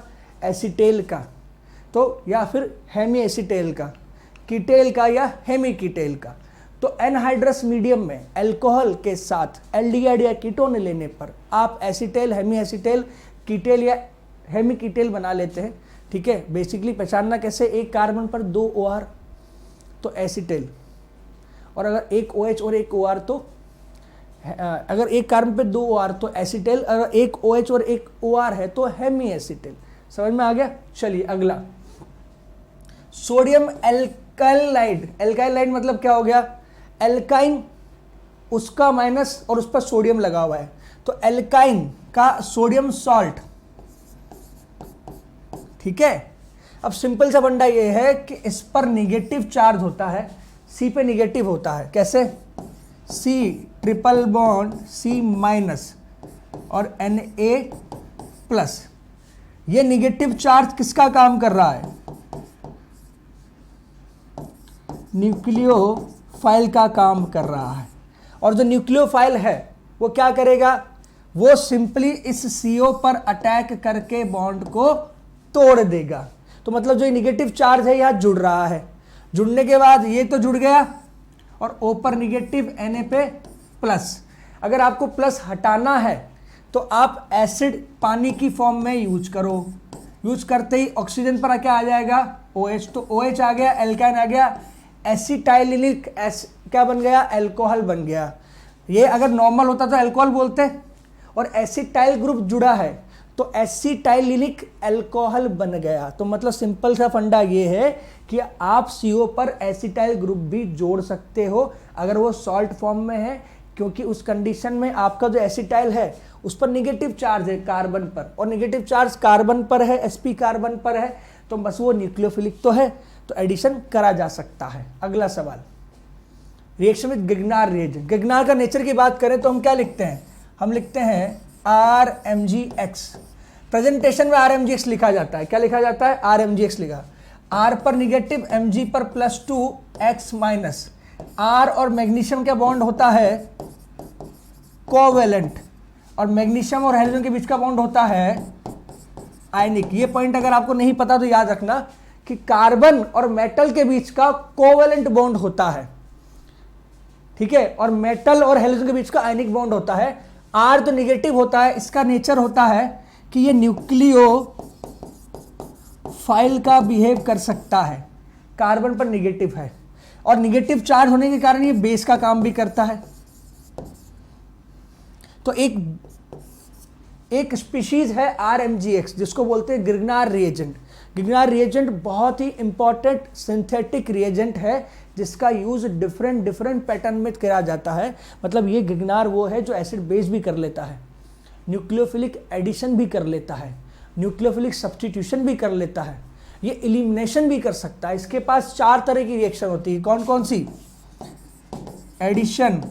एसिटेल का, तो या फिर हेमी एसिटेल का, कीटेल का या हेमी कीटेल का। तो एनहाइड्रस मीडियम में अल्कोहल के साथ एल्डिहाइड या कीटोन लेने पर आप एसिटेल, हेमी एसिटेल, कीटेल या हेमी कीटेल बना लेते हैं। ठीक है, बेसिकली पहचानना कैसे, एक कार्बन पर 2 OR तो एसिटेल, और अगर एक OH और एक OR तो अगर एक कार्बन पे 2 OR तो एसिटेल, अगर एक OH और एक OR है तो हेमी एसिटेल। समझ में आ गया? चलिए अगला, सोडियम एल्काइलाइड। एल्काइलाइड मतलब क्या हो गया, एल्काइन उसका माइनस और उस पर सोडियम लगा हुआ है, तो एल्काइन का सोडियम सॉल्ट। ठीक है, अब सिंपल सा फंडा ये है कि इस पर निगेटिव चार्ज होता है, C पे निगेटिव होता है, कैसे, C triple bond C minus और Na प्लस। ये निगेटिव चार्ज किसका काम कर रहा है, न्यूक्लियोफाइल का काम कर रहा है। और जो न्यूक्लियोफाइल है वो क्या करेगा, वो सिंपली इस CO पर अटैक करके बॉन्ड को तोड़ देगा। तो मतलब जो निगेटिव चार्ज है यहां जुड़ रहा है, जुड़ने के बाद ये तो जुड़ गया और O पर निगेटिव, Na पे प्लस। अगर आपको प्लस हटाना है तो आप एसिड पानी की फॉर्म में यूज करो, यूज करते ही ऑक्सीजन पर क्या आ जाएगा, OH, तो OH आ गया, एल्काइन आ गया, एसिटाइलिनिक क्या बन गया, अल्कोहल बन गया। ये अगर नॉर्मल होता तो अल्कोहल बोलते, और एसिटाइल ग्रुप जुड़ा है तो एसिटाइलिनिक अल्कोहल बन गया। तो मतलब सिंपल सा फंडा ये है कि आप CO पर एसिटाइल ग्रुप भी जोड़ सकते हो अगर वो सॉल्ट फॉर्म में है, क्योंकि उस कंडीशन में आपका जो एसिटाइल है उस पर निगेटिव चार्ज है कार्बन पर, और निगेटिव चार्ज कार्बन पर है, sp कार्बन पर है, तो बस वो न्यूक्लियोफिलिक तो है, तो एडिशन करा जा सकता है। अगला सवाल, रिएक्शन विद गिग्नार रिएजेंट। गिग्नार का नेचर की बात करें तो हम क्या लिखते हैं, हम लिखते हैं RMgX। प्रेजेंटेशन में RMgX लिखा जाता है, क्या लिखा जाता है, RMgX लिखा, R पर निगेटिव, Mg पर +2, X माइनस। R और मैग्नीशियम का बॉन्ड होता है कोवेलेंट, और मैग्नीशियम और हाइड्रोजन के बीच का बॉन्ड होता है आयनिक। ये पॉइंट अगर आपको नहीं पता तो याद रखना कि कार्बन और मेटल के बीच का कोवेलेंट बॉन्ड होता है, ठीक है, और मेटल और हाइड्रोजन के बीच का आयनिक बॉन्ड होता है R तो निगेटिव होता है, इसका नेचर होता है कि ये न्यूक्लियोफाइल का बिहेव कर सकता है, कार्बन पर निगेटिव है और निगेटिव चार्ज होने के कारण ये बेस का काम भी करता है। तो एक स्पीशीज है RMGX जिसको बोलते हैं गिगनार रिएजेंट। गिगनार रिएजेंट बहुत ही इंपॉर्टेंट सिंथेटिक रिएजेंट है जिसका यूज डिफरेंट पैटर्न में किया जाता है। मतलब ये गिगनार वो है जो एसिड बेस भी कर लेता है, न्यूक्लियोफिलिक एडिशन भी कर लेता है, न्यूक्लियोफिलिक सब्स्टिट्यूशन भी कर लेता है, ये एलिमिनेशन भी कर सकता है। इसके पास 4 तरह की रिएक्शन होती है। कौन कौन सी? Addition,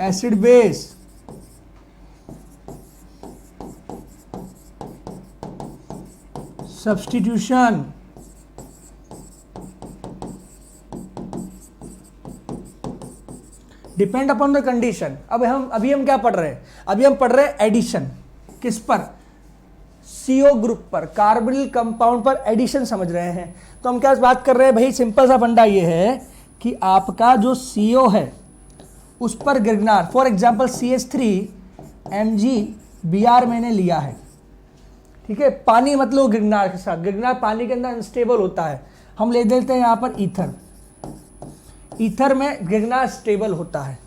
acid base, substitution, depend upon the condition. अभी हम क्या पढ़ रहे हैं? अभी हम पढ़ रहे हैं एडिशन। किस पर? CO ग्रुप पर, कार्बोनिल कंपाउंड पर एडिशन समझ रहे हैं। तो हम क्या बात कर रहे हैं भाई? सिंपल सा फंडा ये है कि आपका जो CO है उस पर गिगनार, फॉर एग्जाम्पल CH3MgBr मैंने लिया है, ठीक है। पानी मतलब गिगनार के साथ, गिगनार पानी के अंदर अनस्टेबल होता है, हम ले देते हैं यहाँ पर ईथर। ईथर में गिगनार स्टेबल होता है।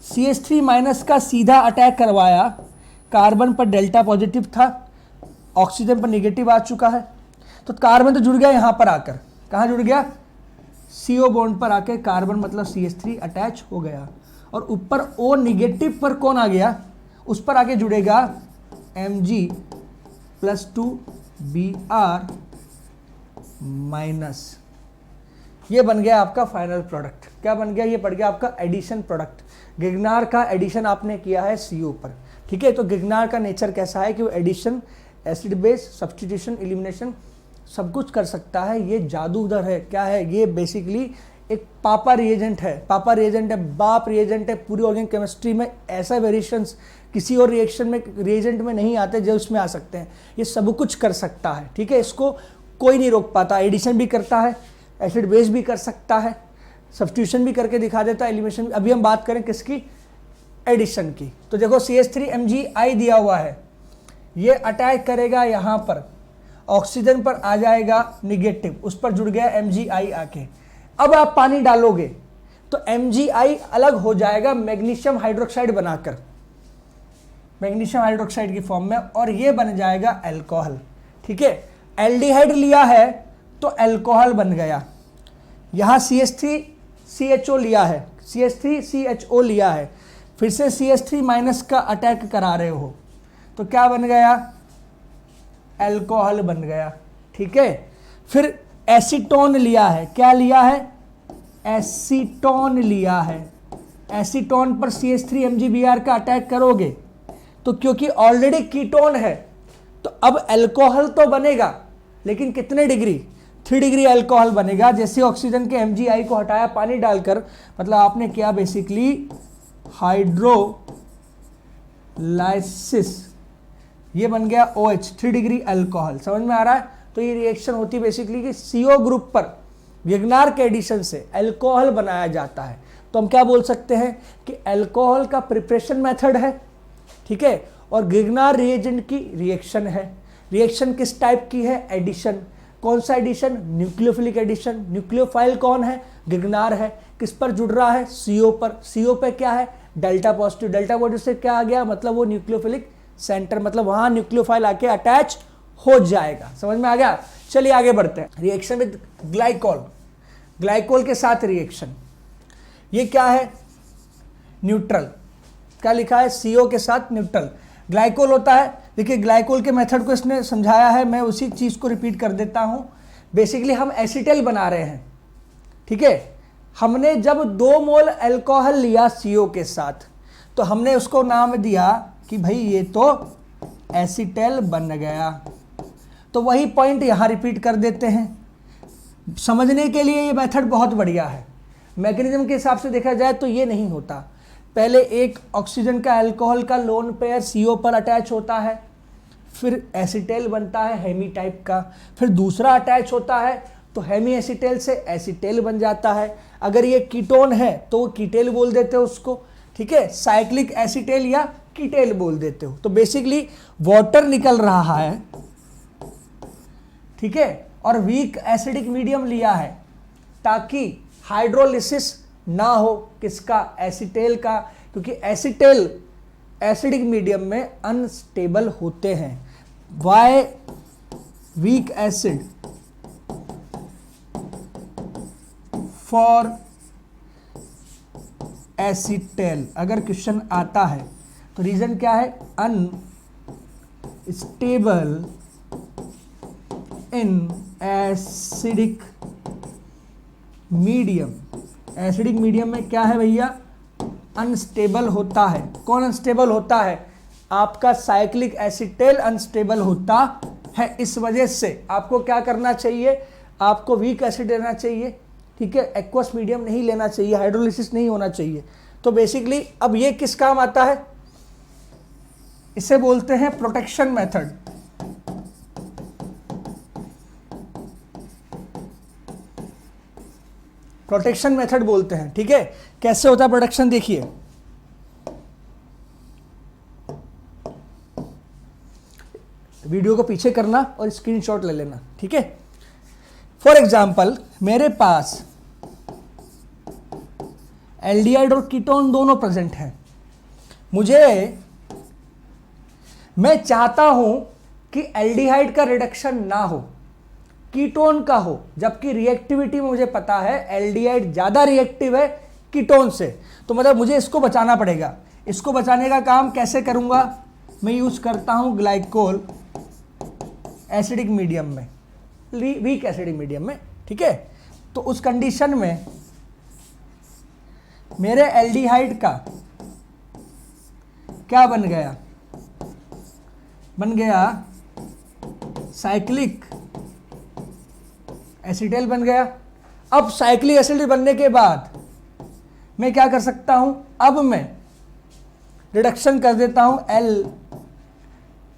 CH3- का सीधा अटैक करवाया, कार्बन पर डेल्टा पॉजिटिव था, ऑक्सीजन पर निगेटिव आ चुका है, तो कार्बन तो जुड़ गया यहाँ पर आकर। कहाँ जुड़ गया? CO बॉन्ड पर आकर कार्बन मतलब CH3 अटैच हो गया, और ऊपर O निगेटिव पर कौन आ गया? उस पर आके जुड़ेगा Mg+2Br-। ये बन गया आपका फाइनल प्रोडक्ट। क्या बन गया? ये पड़ गया आपका एडिशन प्रोडक्ट। गिगनार का एडिशन आपने किया है CO पर, ठीक है। तो गिगनार का नेचर कैसा है कि वो addition, acid base, substitution, elimination सब कुछ कर सकता है। ये जादूगर है। क्या है ये? बेसिकली एक पापा रिएजेंट है। पापा रिएजेंट है, बाप रिएजेंट है। पूरी ऑर्गेनिक केमिस्ट्री में ऐसा वेरिएशंस किसी और रिएक्शन में, रिएजेंट में नहीं आते जो इसमें आ सकते हैं। ये सब कुछ कर सकता है, ठीक है। इसको कोई नहीं रोक पाता। एडिशन भी करता है, एसिड बेस भी कर सकता है, सब्स्टिट्यूशन भी करके दिखा देता है, एलिमिनेशन। अभी हम बात करें किसकी? एडिशन की। तो देखो CH3MgI दिया हुआ है, ये अटैक करेगा यहाँ पर, ऑक्सीजन पर आ जाएगा निगेटिव, उस पर जुड़ गया MgI आके। अब आप पानी डालोगे तो MgI अलग हो जाएगा मैग्नीशियम हाइड्रोक्साइड बनाकर, मैग्नीशियम हाइड्रोक्साइड की फॉर्म में, और ये बन जाएगा अल्कोहल, ठीक है। एल्डिहाइड लिया है तो अल्कोहल बन गया। यहाँ CH3CHO लिया है, CH3CHO लिया है, फिर से CH3- का अटैक करा रहे हो तो क्या बन गया? अल्कोहल बन गया, ठीक है। फिर एसीटोन लिया है। क्या लिया है? एसीटोन लिया है। एसीटोन पर CH3MgBr का अटैक करोगे तो क्योंकि ऑलरेडी कीटोन है तो अब अल्कोहल तो बनेगा, लेकिन कितने डिग्री? 3 डिग्री अल्कोहल बनेगा। जैसे ऑक्सीजन के MgI को हटाया पानी डालकर, मतलब आपने किया बेसिकली हाइड्रोलाइसिस, ये बन गया OH, 3 डिग्री अल्कोहल। समझ में आ रहा है? तो ये रिएक्शन होती है बेसिकली कि CO ग्रुप पर गिगनार के एडिशन से अल्कोहल बनाया जाता है। तो हम क्या बोल सकते हैं कि अल्कोहल का प्रिपरेशन मेथड है, ठीक है, और गिगनार रिएजेंट की रिएक्शन है। रिएक्शन किस टाइप की है? एडिशन। कौन सा एडिशन? Nucleophilic addition. न्यूक्लियोफाइल कौन है? गिगनार है। किस पर जुड़ रहा है? CO पर। CO पे क्या है? Delta positive. डेल्टा पॉजिटिव से क्या आ गया? मतलब वो न्यूक्लियोफिलिक सेंटर, मतलब वहां न्यूक्लियोफाइल आके अटैच हो जाएगा। समझ में आ गया? चलिए आगे बढ़ते हैं। रिएक्शन विद ग्लाइकोल, ग्लाइकोल के साथ रिएक्शन। ये क्या है? न्यूट्रल। क्या लिखा है? CO के साथ न्यूट्रल। ग्लाइकोल होता है, देखिए ग्लाइकोल के मेथड को इसने समझाया है, मैं उसी चीज को रिपीट कर देता हूं। बेसिकली हम एसिटेल बना रहे हैं, ठीक है। हमने जब 2 मोल अल्कोहल लिया CO के साथ तो हमने उसको नाम दिया कि भाई ये तो एसिटेल बन गया। तो वही पॉइंट यहां रिपीट कर देते हैं। समझने के लिए ये मेथड बहुत बढ़िया है। मैकेनिज्म के हिसाब से देखा जाए तो ये नहीं होता। पहले एक ऑक्सीजन का अल्कोहल का लोन पेयर CO पर अटैच होता है, फिर एसिटेल बनता है हेमी टाइप का, फिर दूसरा अटैच होता है तो हेमी एसिटेल से एसिटेल बन जाता है। अगर ये कीटोन है तो वो कीटेल बोल देते हो उसको, ठीक है, साइक्लिक एसिटेल या कीटेल बोल देते हो। तो बेसिकली वाटर निकल रहा है, ठीक है, और वीक एसिडिक मीडियम लिया है ताकि हाइड्रोलिसिस ना हो किसका, एसिटेल का, क्योंकि एसिटेल एसिडिक मीडियम में अनस्टेबल होते हैं। वाई वीक एसिड फॉर एसिटेल, अगर क्वेश्चन आता है तो रीजन क्या है, unstable in acidic medium. Acidic medium में क्या है भैया, अनस्टेबल होता है। कौन अनस्टेबल होता है, आपका साइक्लिक एसिटेल अनस्टेबल होता है। इस वजह से आपको क्या करना चाहिए, आपको वीक एसिड लेना चाहिए, ठीक है, एक्वस मीडियम नहीं लेना चाहिए, हाइड्रोलिसिस नहीं होना चाहिए। तो बेसिकली अब ये किस काम आता है, इसे बोलते हैं प्रोटेक्शन मेथड। प्रोटेक्शन मेथड बोलते हैं, ठीक है। कैसे होता है प्रोटेक्शन, देखिए वीडियो को पीछे करना और स्क्रीनशॉट ले लेना, ठीक है। फॉर एग्जाम्पल मेरे पास एल्डिहाइड और कीटोन दोनों प्रेजेंट हैं, मैं चाहता हूं कि एल्डिहाइड का रिडक्शन ना हो, कीटोन का हो, जबकि रिएक्टिविटी में मुझे पता है एल्डिहाइड ज्यादा रिएक्टिव है कीटोन से, तो मतलब मुझे इसको बचाना पड़ेगा। इसको बचाने का काम कैसे करूंगा, मैं यूज करता हूं ग्लाइकोल एसिडिक मीडियम में, वीक एसिडिक मीडियम में, ठीक है। तो उस कंडीशन में मेरे एल्डिहाइड का क्या बन गया, साइक्लिक एसिटेल बन गया। अब साइक्लिक एसिड बनने के बाद मैं क्या कर सकता हूं, अब मैं रिडक्शन कर देता हूं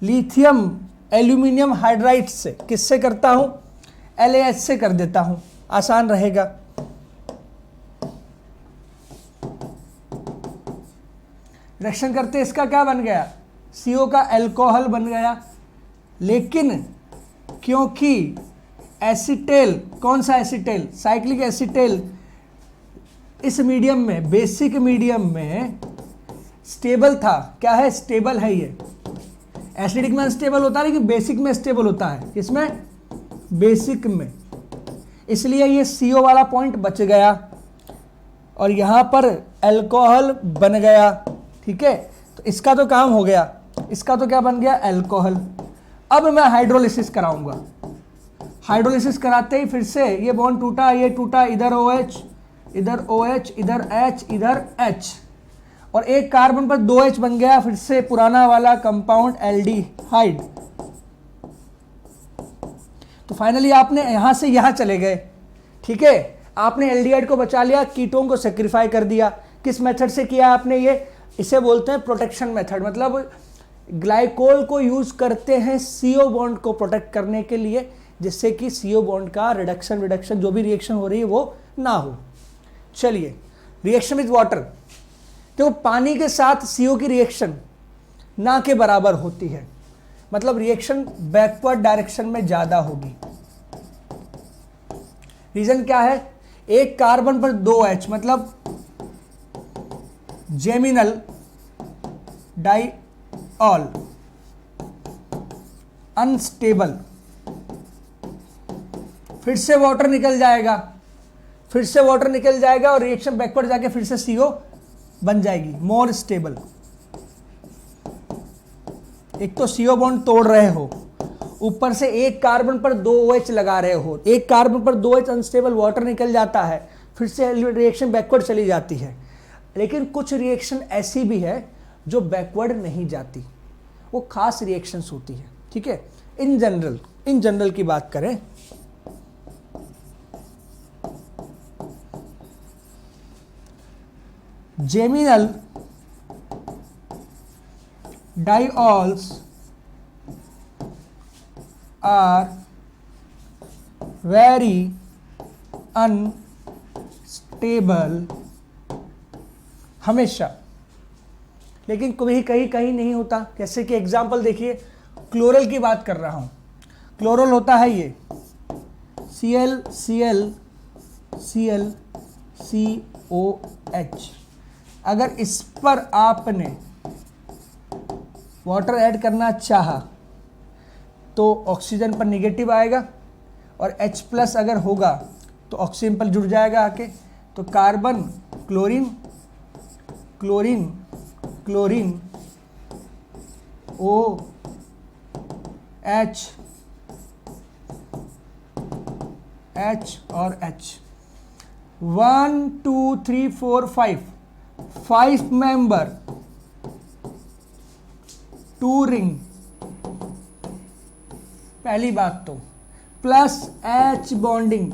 लिथियम एल्यूमिनियम हाइड्राइड से। किससे करता हूं, LaH से कर देता हूं, आसान रहेगा। रिडक्शन करते इसका क्या बन गया, CO का अल्कोहल बन गया। लेकिन क्योंकि एसिटेल, कौन सा एसिटेल, साइक्लिक एसिटेल इस मीडियम में, बेसिक मीडियम में स्टेबल था, क्या है, स्टेबल है। ये एसिडिक में अनस्टेबल होता है लेकिन बेसिक में स्टेबल होता है, किसमें, बेसिक में, इसलिए ये CO वाला पॉइंट बच गया और यहां पर अल्कोहल बन गया, ठीक है। तो इसका तो काम हो गया, इसका तो क्या बन गया, अल्कोहल। अब मैं हाइड्रोलिसिस कराऊंगा, हाइड्रोलिसिस कराते ही फिर से ये बॉन्ड टूटा, ये टूटा, इधर OH, इधर OH, इधर H, इधर H, और एक कार्बन पर 2H बन गया, फिर से पुराना वाला कंपाउंड एल्डिहाइड। तो फाइनली आपने यहां से यहां चले गए, ठीक है, आपने एल्डिहाइड को बचा लिया, कीटोन को सेक्रीफाई कर दिया। किस मेथड से किया आपने ये, इसे बोलते हैं प्रोटेक्शन मेथड। मतलब ग्लाइकोल को यूज करते हैं CO बॉन्ड को प्रोटेक्ट करने के लिए, जिससे कि CO बॉन्ड का रिडक्शन जो भी रिएक्शन हो रही है वो ना हो। चलिए, रिएक्शन विद वाटर, तो पानी के साथ CO की रिएक्शन ना के बराबर होती है, मतलब रिएक्शन बैकवर्ड डायरेक्शन में ज्यादा होगी। रीजन क्या है, एक कार्बन पर 2H, मतलब जेमिनल डाइऑल अनस्टेबल, फिर से वाटर निकल जाएगा, और रिएक्शन बैकवर्ड जाके फिर से CO बन जाएगी, मोर स्टेबल। एक तो CO बॉन्ड तोड़ रहे हो, ऊपर से एक कार्बन पर 2OH लगा रहे हो, एक कार्बन पर 2H अनस्टेबल वाटर निकल जाता है, फिर से रिएक्शन बैकवर्ड चली जाती है। लेकिन कुछ रिएक्शन ऐसी भी है जो बैकवर्ड नहीं जाती, वो खास रिएक्शंस होती है, ठीक है। इन जनरल की बात करें, geminal diols are very unstable हमेशा, लेकिन कभी कहीं कहीं नहीं होता। जैसे कि एग्जाम्पल देखिए, क्लोरल की बात कर रहा हूँ। क्लोरल होता है ये Cl Cl Cl COH। अगर इस पर आपने वाटर ऐड करना चाहा तो ऑक्सीजन पर निगेटिव आएगा, और H प्लस अगर होगा तो ऑक्सीजन पर जुड़ जाएगा आके, तो carbon chlorine chlorine chlorine OH H और H। 1 2 3 4 5 मेंबर 2 रिंग, पहली बात तो, प्लस H बॉन्डिंग,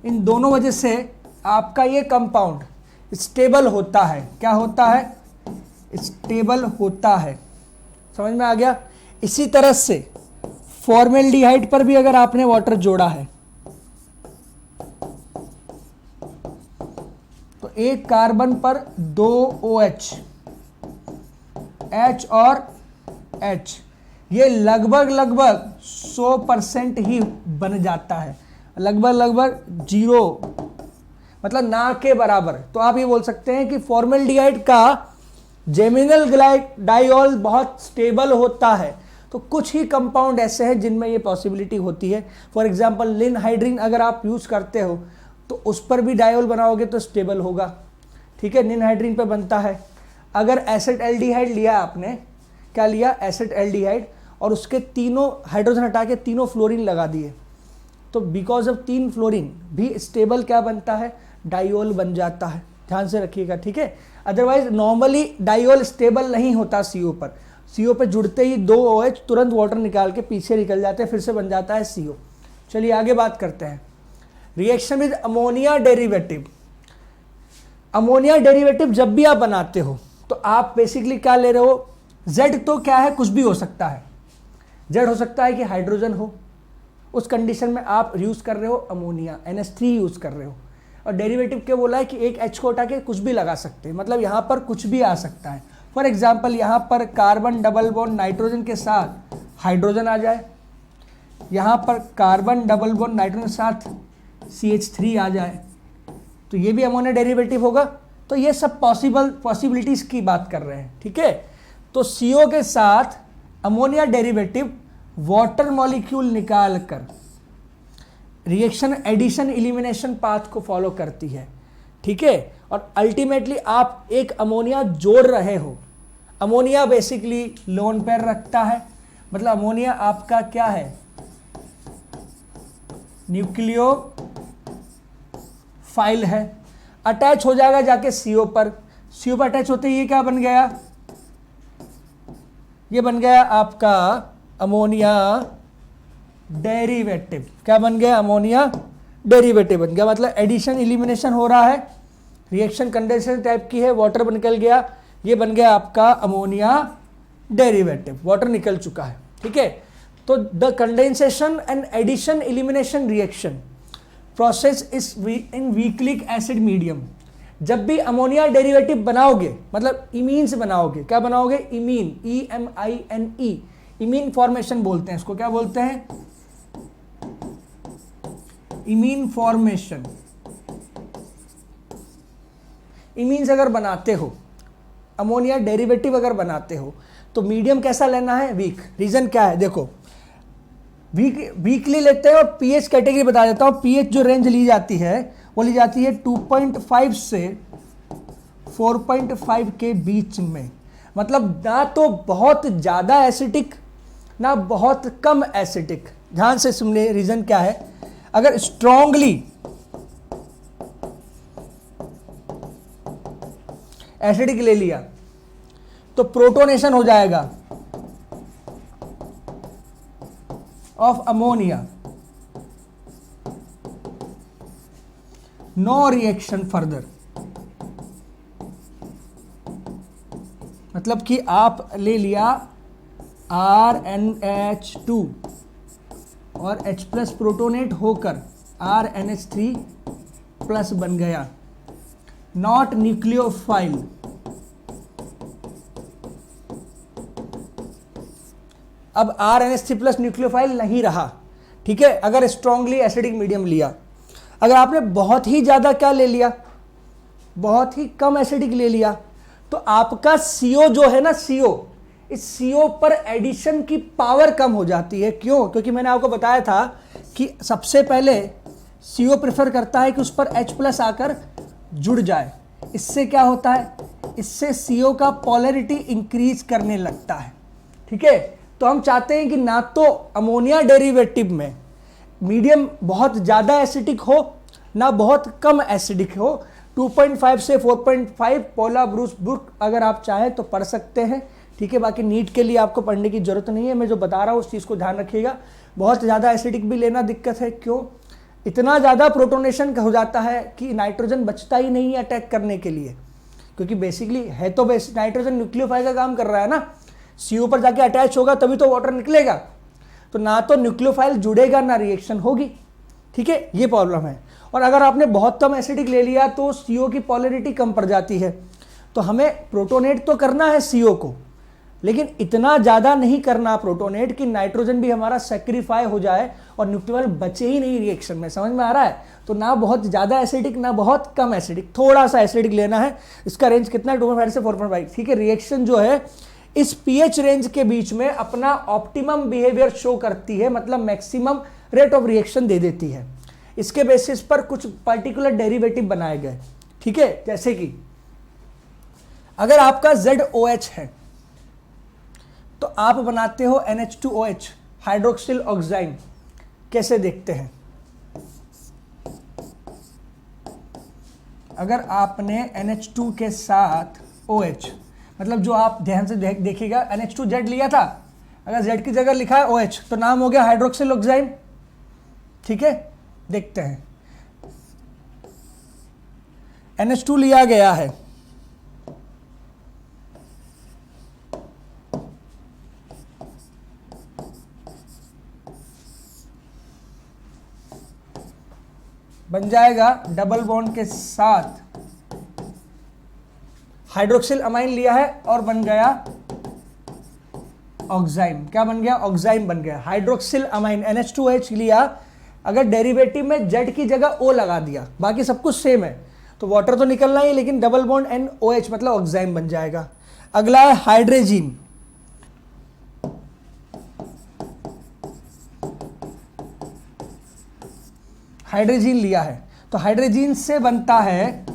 इन दोनों वजह से आपका ये कंपाउंड स्टेबल होता है। क्या होता है? स्टेबल होता है। समझ में आ गया? इसी तरह से फॉर्मेल्डिहाइड पर भी अगर आपने वाटर जोड़ा है तो एक कार्बन पर 2 OH, H और H, ये लगभग 100% ही बन जाता है, लगभग 0, मतलब ना के बराबर। तो आप ये बोल सकते हैं कि फॉर्मेल्डिहाइड का जेमिनल डाइऑल बहुत स्टेबल होता है। तो कुछ ही कंपाउंड ऐसे हैं जिनमें ये पॉसिबिलिटी होती है। फॉर एग्जांपल लिनहाइड्रीन अगर आप यूज करते हो तो उस पर भी डाइऑल बनाओगे तो स्टेबल होगा। ठीक है, लिनहाइड्रीन पे बनता है। अगर एसिड एल्डिहाइड लिया आपने, क्या लिया? एसिड एल्डिहाइड, और उसके तीनों हाइड्रोजन हटा के तीनों फ्लोरीन लगा दिए, तो बिकॉज ऑफ 3 फ्लोरीन भी स्टेबल क्या बनता है? डाइऑल बन जाता है। ध्यान से रखिएगा, ठीक है। अदरवाइज नॉर्मली डाइऑल स्टेबल नहीं होता CO पर। CO पे जुड़ते ही 2 OH तुरंत वाटर निकाल के पीछे निकल जाते हैं, फिर से बन जाता है CO। चलिए आगे बात करते हैं। Reaction with ammonia derivative. Ammonia derivative जब भी आप बनाते हो तो आप बेसिकली क्या ले रहे हो? Z तो क्या है? कुछ भी हो सकता है। Z हो सकता है कि हाइड्रोजन हो, उस कंडीशन में आप यूज कर रहे हो अमोनिया, NH3 यूज कर रहे हो। और डेरिवेटिव क्या बोला है कि एक H को हटा के कुछ भी लगा सकते हैं, मतलब यहाँ पर कुछ भी आ सकता है। फॉर एग्जाम्पल यहाँ पर कार्बन डबल बॉन्ड नाइट्रोजन के साथ हाइड्रोजन आ जाए, यहाँ पर कार्बन डबल बॉन्ड नाइट्रोजन के साथ CH3 आ जाए, तो ये भी अमोनिया डेरिवेटिव होगा। तो ये सब पॉसिबिलिटीज की बात कर रहे हैं, ठीक है। तो CO के साथ अमोनिया डेरिवेटिव वाटर मॉलिक्यूल निकालकर रिएक्शन एडिशन एलिमिनेशन पाथ को फॉलो करती है, ठीक है। और अल्टीमेटली आप एक अमोनिया जोड़ रहे हो। अमोनिया बेसिकली लोन पेयर रखता है, मतलब अमोनिया आपका क्या है? न्यूक्लियोफाइल है। अटैच हो जाएगा जाके CO पर। CO पर अटैच होते ही ये क्या बन गया? ये बन गया आपका अमोनिया डेरिवेटिव। क्या बन गया? अमोनिया डेरिवेटिव बन गया। मतलब एडिशन एलिमिनेशन हो रहा है, रिएक्शन कंडेंसेशन टाइप की है, वाटर निकल गया, ये बन गया आपका अमोनिया डेरिवेटिव, वाटर निकल चुका है, ठीक है। तो the condensation and addition elimination reaction process is in weakly acid medium. जब भी अमोनिया डेरिवेटिव बनाओगे, मतलब इमीन्स बनाओगे, क्या बनाओगे? इमीन, EMINE, इमीन फॉर्मेशन बोलते हैं इसको। क्या बोलते हैं? Imine formation. इमीन्स अगर बनाते हो, अमोनिया डेरिवेटिव अगर बनाते हो, तो मीडियम कैसा लेना है? वीक। रीजन क्या है? देखो, वीकली लेते हैं। और पीएच कैटेगरी बता देता हूं। पीएच जो रेंज ली जाती है वो ली जाती है 2.5 से 4.5 के बीच में। मतलब ना तो बहुत ज़्यादा एसिडिक ना बहुत कम एसिडिक। ध्यान से सुनिए, रीजन क्या है? अगर स्ट्रांगली एसिडिक ले लिया तो प्रोटोनेशन हो जाएगा of ammonia, no reaction further. मतलब कि आप ले लिया RNH2 और H प्लस प्रोटोनेट होकर RNH3 प्लस बन गया, नॉट न्यूक्लियोफाइल। अब RNH3 प्लस न्यूक्लियोफाइल नहीं रहा, ठीक है, अगर स्ट्रांगली एसिडिक मीडियम लिया। अगर आपने बहुत ही ज्यादा क्या ले लिया, बहुत ही कम एसिडिक ले लिया, तो आपका CO जो है ना, CO, इस CO पर एडिशन की पावर कम हो जाती है। क्यों? क्योंकि मैंने आपको बताया था कि सबसे पहले CO प्रेफर करता है कि उस पर H प्लस आकर जुड़ जाए। इससे क्या होता है, इससे CO का पोलैरिटी इंक्रीज करने लगता है, ठीक है। तो हम चाहते हैं कि ना तो अमोनिया डेरिवेटिव में मीडियम बहुत ज़्यादा एसिडिक हो, ना बहुत कम एसिडिक हो। 2.5 से 4.5 पॉला ब्रूस बुक अगर आप चाहें तो पढ़ सकते हैं, ठीक है। बाकी नीट के लिए आपको पढ़ने की जरूरत नहीं है, मैं जो बता रहा हूँ उस चीज़ को ध्यान रखिएगा। बहुत ज़्यादा एसिडिक भी लेना दिक्कत है। क्यों? इतना ज़्यादा प्रोटोनेशन हो जाता है कि नाइट्रोजन बचता ही नहीं है अटैक करने के लिए, क्योंकि बेसिकली है तो नाइट्रोजन न्यूक्लियोफाइल का काम कर रहा है ना, CO पर जाके अटैच होगा तभी तो वाटर निकलेगा। तो ना तो न्यूक्लियोफाइल जुड़ेगा ना रिएक्शन होगी, ठीक है, ये प्रॉब्लम है। और अगर आपने बहुत कम एसिडिक ले लिया तो CO की पोलैरिटी कम पड़ जाती है। तो हमें प्रोटोनेट तो करना है CO को, लेकिन इतना ज़्यादा नहीं करना प्रोटोनेट कि नाइट्रोजन भी हमारा सेक्रीफाई हो जाए और न्यूक्लियोफाइल बचे ही नहीं रिएक्शन में। समझ में आ रहा है? तो ना बहुत ज़्यादा एसिडिक ना बहुत कम एसिडिक, थोड़ा सा एसिडिक लेना है। इसका रेंज कितना है? 2.5 से 4.5, ठीक है। रिएक्शन जो है इस pH रेंज के बीच में अपना ऑप्टिमम बिहेवियर शो करती है, मतलब मैक्सिमम रेट ऑफ रिएक्शन दे देती है। इसके बेसिस पर कुछ पर्टिकुलर डेरिवेटिव बनाए गए, ठीक है। जैसे कि अगर आपका ZOH है तो आप बनाते हो NH2OH, हाइड्रोक्सिल ऑक्साइड। कैसे देखते हैं? अगर आपने NH2 के साथ OH, मतलब जो आप ध्यान से देखिएगा, NH2Z लिया था, अगर Z की जगह लिखा है OH तो नाम हो गया हाइड्रोक्सिल ऑक्साइड, ठीक है। देखते हैं, NH2 लिया गया है, बन जाएगा डबल बॉन्ड के साथ हाइड्रोक्सिल अमाइन लिया है और बन गया ऑक्साइम। क्या बन गया? ऑक्साइम बन गया। हाइड्रोक्सिल अमाइन NH2OH लिया, अगर डेरिवेटिव में Z की जगह O लगा दिया, बाकी सब कुछ सेम है, तो वाटर तो निकलना ही, लेकिन डबल बॉन्ड NOH मतलब ऑक्साइम बन जाएगा। अगला है हाइड्रोजीन। हाइड्रोजीन लिया है तो हाइड्रोजीन से बनता है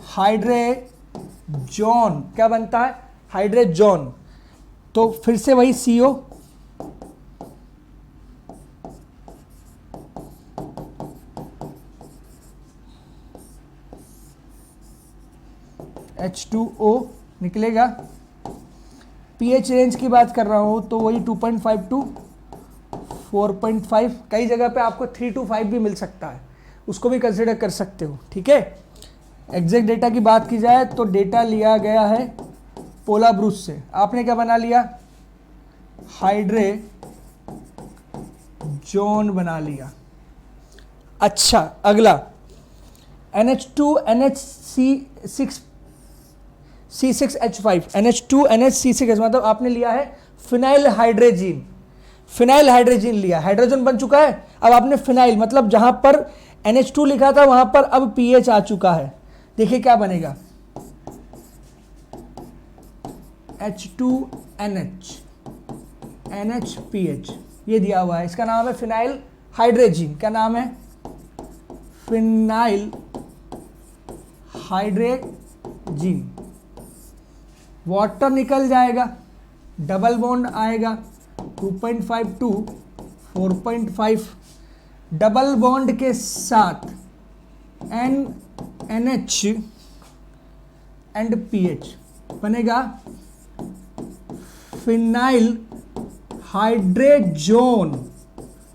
हाइड्रेजोन। क्या बनता है? हाइड्रेजोन। तो फिर से वही CO, H2O निकलेगा। pH रेंज की बात कर रहा हूं तो वही 2.5 टू 4.5, कई जगह पे आपको 3 to 5 भी मिल सकता है, उसको भी कंसिडर कर सकते हो, ठीक है। एग्जैक्ट डेटा की बात की जाए तो डेटा लिया गया है पोला ब्रूस से। आपने क्या बना लिया? हाइड्रेजोन बना लिया। अच्छा, अगला NH2NHC6H5, NH2NHC6H, मतलब आपने लिया है फिनाइल हाइड्रोजीन। फिनाइल हाइड्रोजीन लिया, हाइड्रोजन बन चुका है, अब आपने फिनाइल, मतलब जहां पर NH2 लिखा था वहां पर अब pH आ चुका है। देखिए क्या बनेगा, H2NH NHPH, ये दिया हुआ है, इसका नाम है फिनाइल हाइड्रोजीन। क्या नाम है? Phenyl hydrazine. वाटर निकल जाएगा, डबल बॉन्ड आएगा 2.5 टू 4.5, डबल बॉन्ड के साथ NH एंड PH बनेगा फिनाइल हाइड्रोजोन।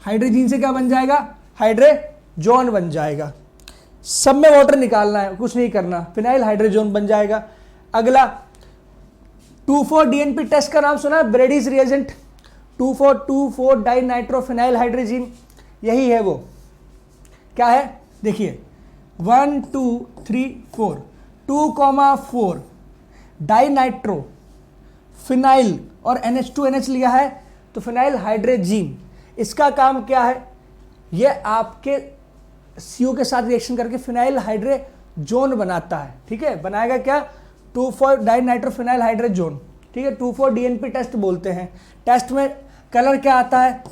हाइड्रोजीन से क्या बन जाएगा? हाइड्रोजोन बन जाएगा। सब में वाटर निकालना है, कुछ नहीं करना, फिनाइल हाइड्रोजोन बन जाएगा। अगला 2,4-DNP टेस्ट का नाम सुना है? ब्रेडीज रिएजेंट। 2,4,2,4 डाई नाइट्रोफिनाइल हाइड्रोजीन, यही है वो। क्या है देखिए, 1 2 3 4, 2,4 डाई नाइट्रो फिनाइल और NH2NH लिया है तो फिनाइल हाइड्रोजीन। इसका काम क्या है, ये आपके CO के साथ रिएक्शन करके फिनाइल हाइड्रोजोन बनाता है। ठीक है, बनाएगा क्या, 2,4 डाई नाइट्रोफिनाइल हाइड्रोजोन। ठीक है, 2,4 DNP टेस्ट बोलते हैं। टेस्ट में कलर क्या आता है,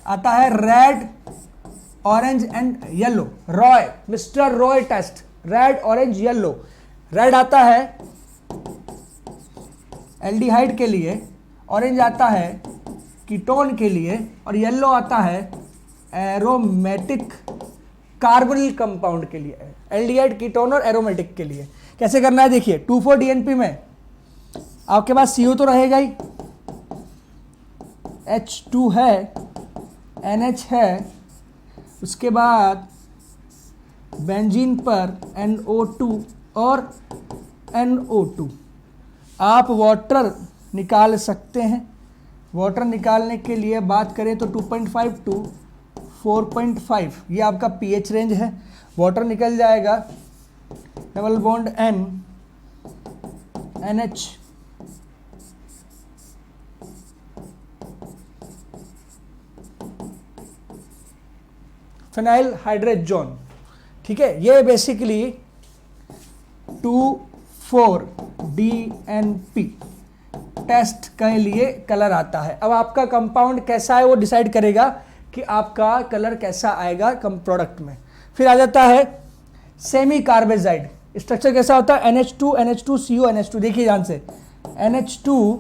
आता है red, orange and yellow. Roy, mister Roy test, red, orange, yellow. Red आता है एल्डिहाइड के लिए, ऑरेंज आता है कीटोन के लिए और येलो आता है एरोमेटिक कार्बोनिल कंपाउंड के लिए, एल्डिहाइड, कीटोन और एरोमेटिक के लिए। कैसे करना है देखिए, 2,4 DNP में आपके पास CO तो रहेगा ही, H2 है, NH है, उसके बाद बेंजीन पर NO2 और NO2। आप वाटर निकाल सकते हैं। वाटर निकालने के लिए बात करें तो 2.5 to 4.5 ये आपका pH रेंज है। वाटर निकल जाएगा, double bond N, NH, phenyl hydrazone. ठीक है, ये बेसिकली 2,4 DNP टेस्ट के लिए कलर आता है। अब आपका कंपाउंड कैसा है वो डिसाइड करेगा कि आपका कलर कैसा आएगा कम प्रोडक्ट में। फिर आ जाता है सेमी कार्बेजाइड। स्ट्रक्चर कैसा होता है, NH2 NH2 CO NH2। देखिए ध्यान से, NH2,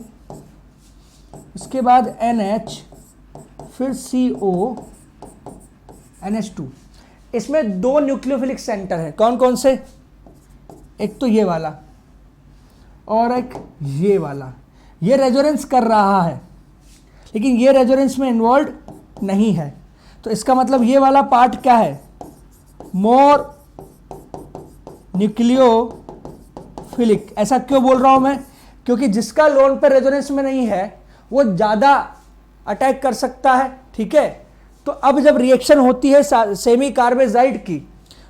उसके बाद NH, फिर CO NH2। इसमें दो न्यूक्लियोफिलिक सेंटर है। कौन कौन से, एक तो ये वाला और एक ये वाला। ये रेजोनेंस कर रहा है लेकिन ये रेजोनेंस में इन्वॉल्व नहीं है, तो इसका मतलब ये वाला पार्ट क्या है, मोर न्यूक्लियोफिलिक। ऐसा क्यों बोल रहा हूं मैं, क्योंकि जिसका लोन पे रेजोनेंस में नहीं है वो ज़्यादा अटैक कर सकता है। ठीक है, तो अब जब रिएक्शन होती है सेमी कार्बेजाइड की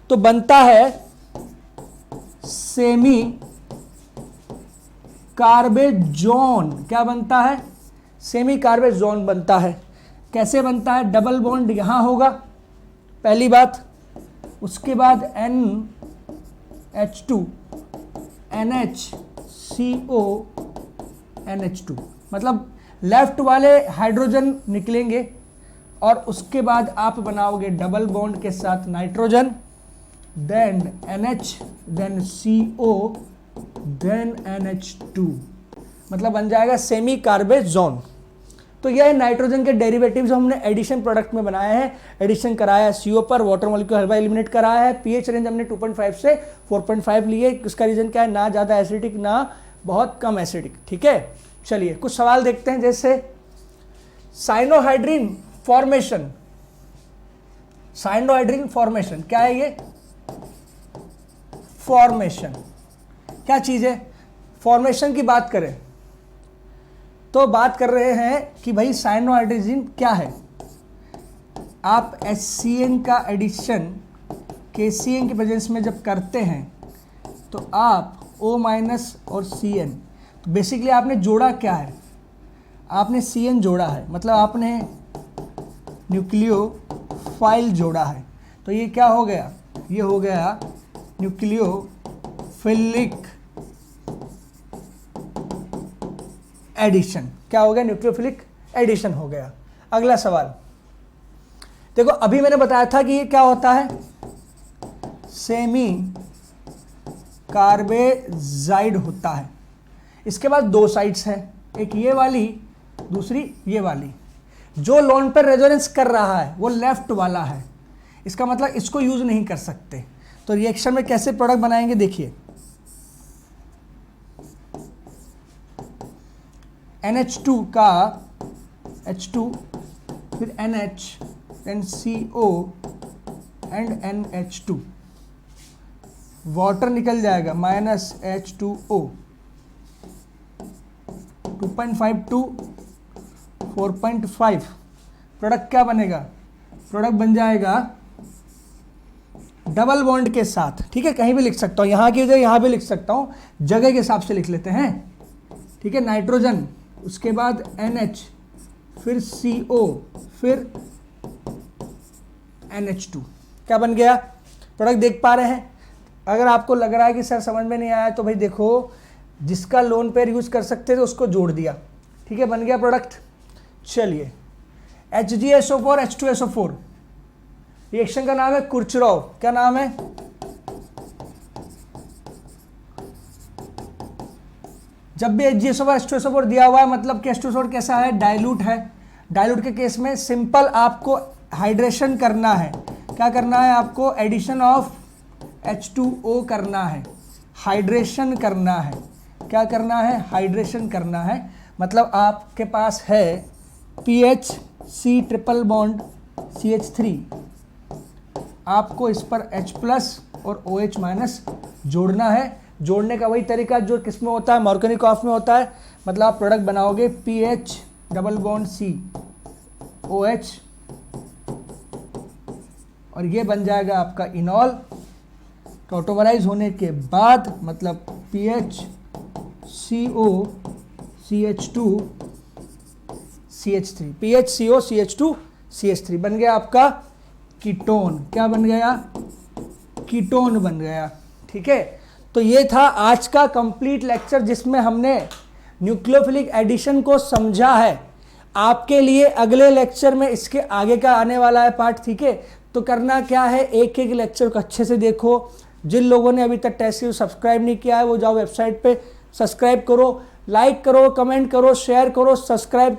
तो बनता है सेमी कार्बेजोन। क्या बनता है, सेमी कार्बेजोन बनता है। कैसे बनता है, डबल बॉन्ड यहां होगा पहली बात, उसके बाद NH2 NH CO NH2, मतलब लेफ्ट वाले हाइड्रोजन निकलेंगे और उसके बाद आप बनाओगे डबल बॉन्ड के साथ nitrogen, then NH, then CO, then NH2, मतलब बन जाएगा सेमी कार्बेजोन। तो यह नाइट्रोजन के डेरिवेटिव जो हमने एडिशन प्रोडक्ट में बनाए हैं, एडिशन कराया है CO पर, वाटर मॉलिक्यूल हलवा एलिमिनेट कराया है। पीएच रेंज हमने 2.5 से 4.5 लिए। उसका रीजन क्या है, ना ज़्यादा एसिडिक ना बहुत कम एसिडिक। ठीक है, चलिए कुछ सवाल देखते हैं, जैसे साइनोहाइड्रिन फॉर्मेशन। साइनोहाइड्रिन फॉर्मेशन क्या है, ये फॉर्मेशन क्या चीज़ है। फॉर्मेशन की बात करें तो बात कर रहे हैं कि भाई साइनोहाइड्रिन क्या है। आप HCN का एडिशन KCN की प्रेजेंस में जब करते हैं तो आप O- और CN, तो बेसिकली आपने जोड़ा क्या है, आपने CN जोड़ा है, मतलब आपने न्यूक्लियोफाइल जोड़ा है। तो ये क्या हो गया, ये हो गया न्यूक्लियोफिलिक एडिशन। क्या हो गया, न्यूक्लियोफिलिक एडिशन हो गया। अगला सवाल देखो, अभी मैंने बताया था कि ये क्या होता है, सेमी कार्बेजाइड होता है। इसके बाद दो साइड्स हैं, एक ये वाली, दूसरी ये वाली। जो लोन पर रेजोनेंस कर रहा है वो लेफ्ट वाला है, इसका मतलब इसको यूज नहीं कर सकते। तो रिएक्शन में कैसे प्रोडक्ट बनाएंगे देखिए, NH2 का H2, फिर NH, then CO and NH2, water निकल जाएगा -H2O, 2.5 टू 4.5, प्रोडक्ट क्या बनेगा? प्रोडक्ट बन जाएगा डबल बॉन्ड के साथ, ठीक है, कहीं भी लिख सकता हूँ, यहाँ की जगह यहाँ भी लिख सकता हूँ, जगह के हिसाब से लिख लेते हैं, ठीक है। नाइट्रोजन, उसके बाद NH, फिर CO, फिर NH2, क्या बन गया? प्रोडक्ट देख पा रहे हैं? अगर आपको लग रहा है कि सर समझ में नहीं आया तो भाई देखो, जिसका लोन पेयर यूज कर सकते थे उसको जोड़ दिया, ठीक है, बन गया प्रोडक्ट। चलिए, HgSO4 H2SO4, रिएक्शन का नाम है कुर्चरॉव, क्या नाम है? जब भी HgSO4 H2SO4 दिया हुआ है मतलब कि H2SO4 कैसा है? डाइल्यूट है। डाइल्यूट के केस में सिंपल आपको हाइड्रेशन करना है। क्या करना है आपको? एडिशन ऑफ H2O करना है, हाइड्रेशन करना है। क्या करना है? हाइड्रेशन करना है। मतलब आपके पास है PHC ट्रिपल बॉन्ड CH3, आपको इस पर H+ और OH- जोड़ना है। जोड़ने का वही तरीका जो किस में होता है? मार्कोनिकॉफ में होता है। मतलब आप प्रोडक्ट बनाओगे PH double bond C OH, और ये बन जाएगा आपका इनॉल। टोटोमराइज होने के बाद मतलब PHCO CH2 CH3, PHCO CH2 CH3 बन गया आपका कीटोन। क्या बन गया? कीटोन बन गया, ठीक है। तो ये था आज का कंप्लीट लेक्चर जिसमें हमने न्यूक्लियोफिलिक एडिशन को समझा है। आपके लिए अगले लेक्चर में इसके आगे का आने वाला है पार्ट, ठीक है। तो करना क्या है, एक एक लेक्चर को अच्छे से देखो। जिन लोगों ने अभी तक टेस्ट सीरीज सब्सक्राइब नहीं किया है वो जाओ वेबसाइट पे सब्सक्राइब करो, लाइक करो, कमेंट करो, शेयर करो, सब्सक्राइब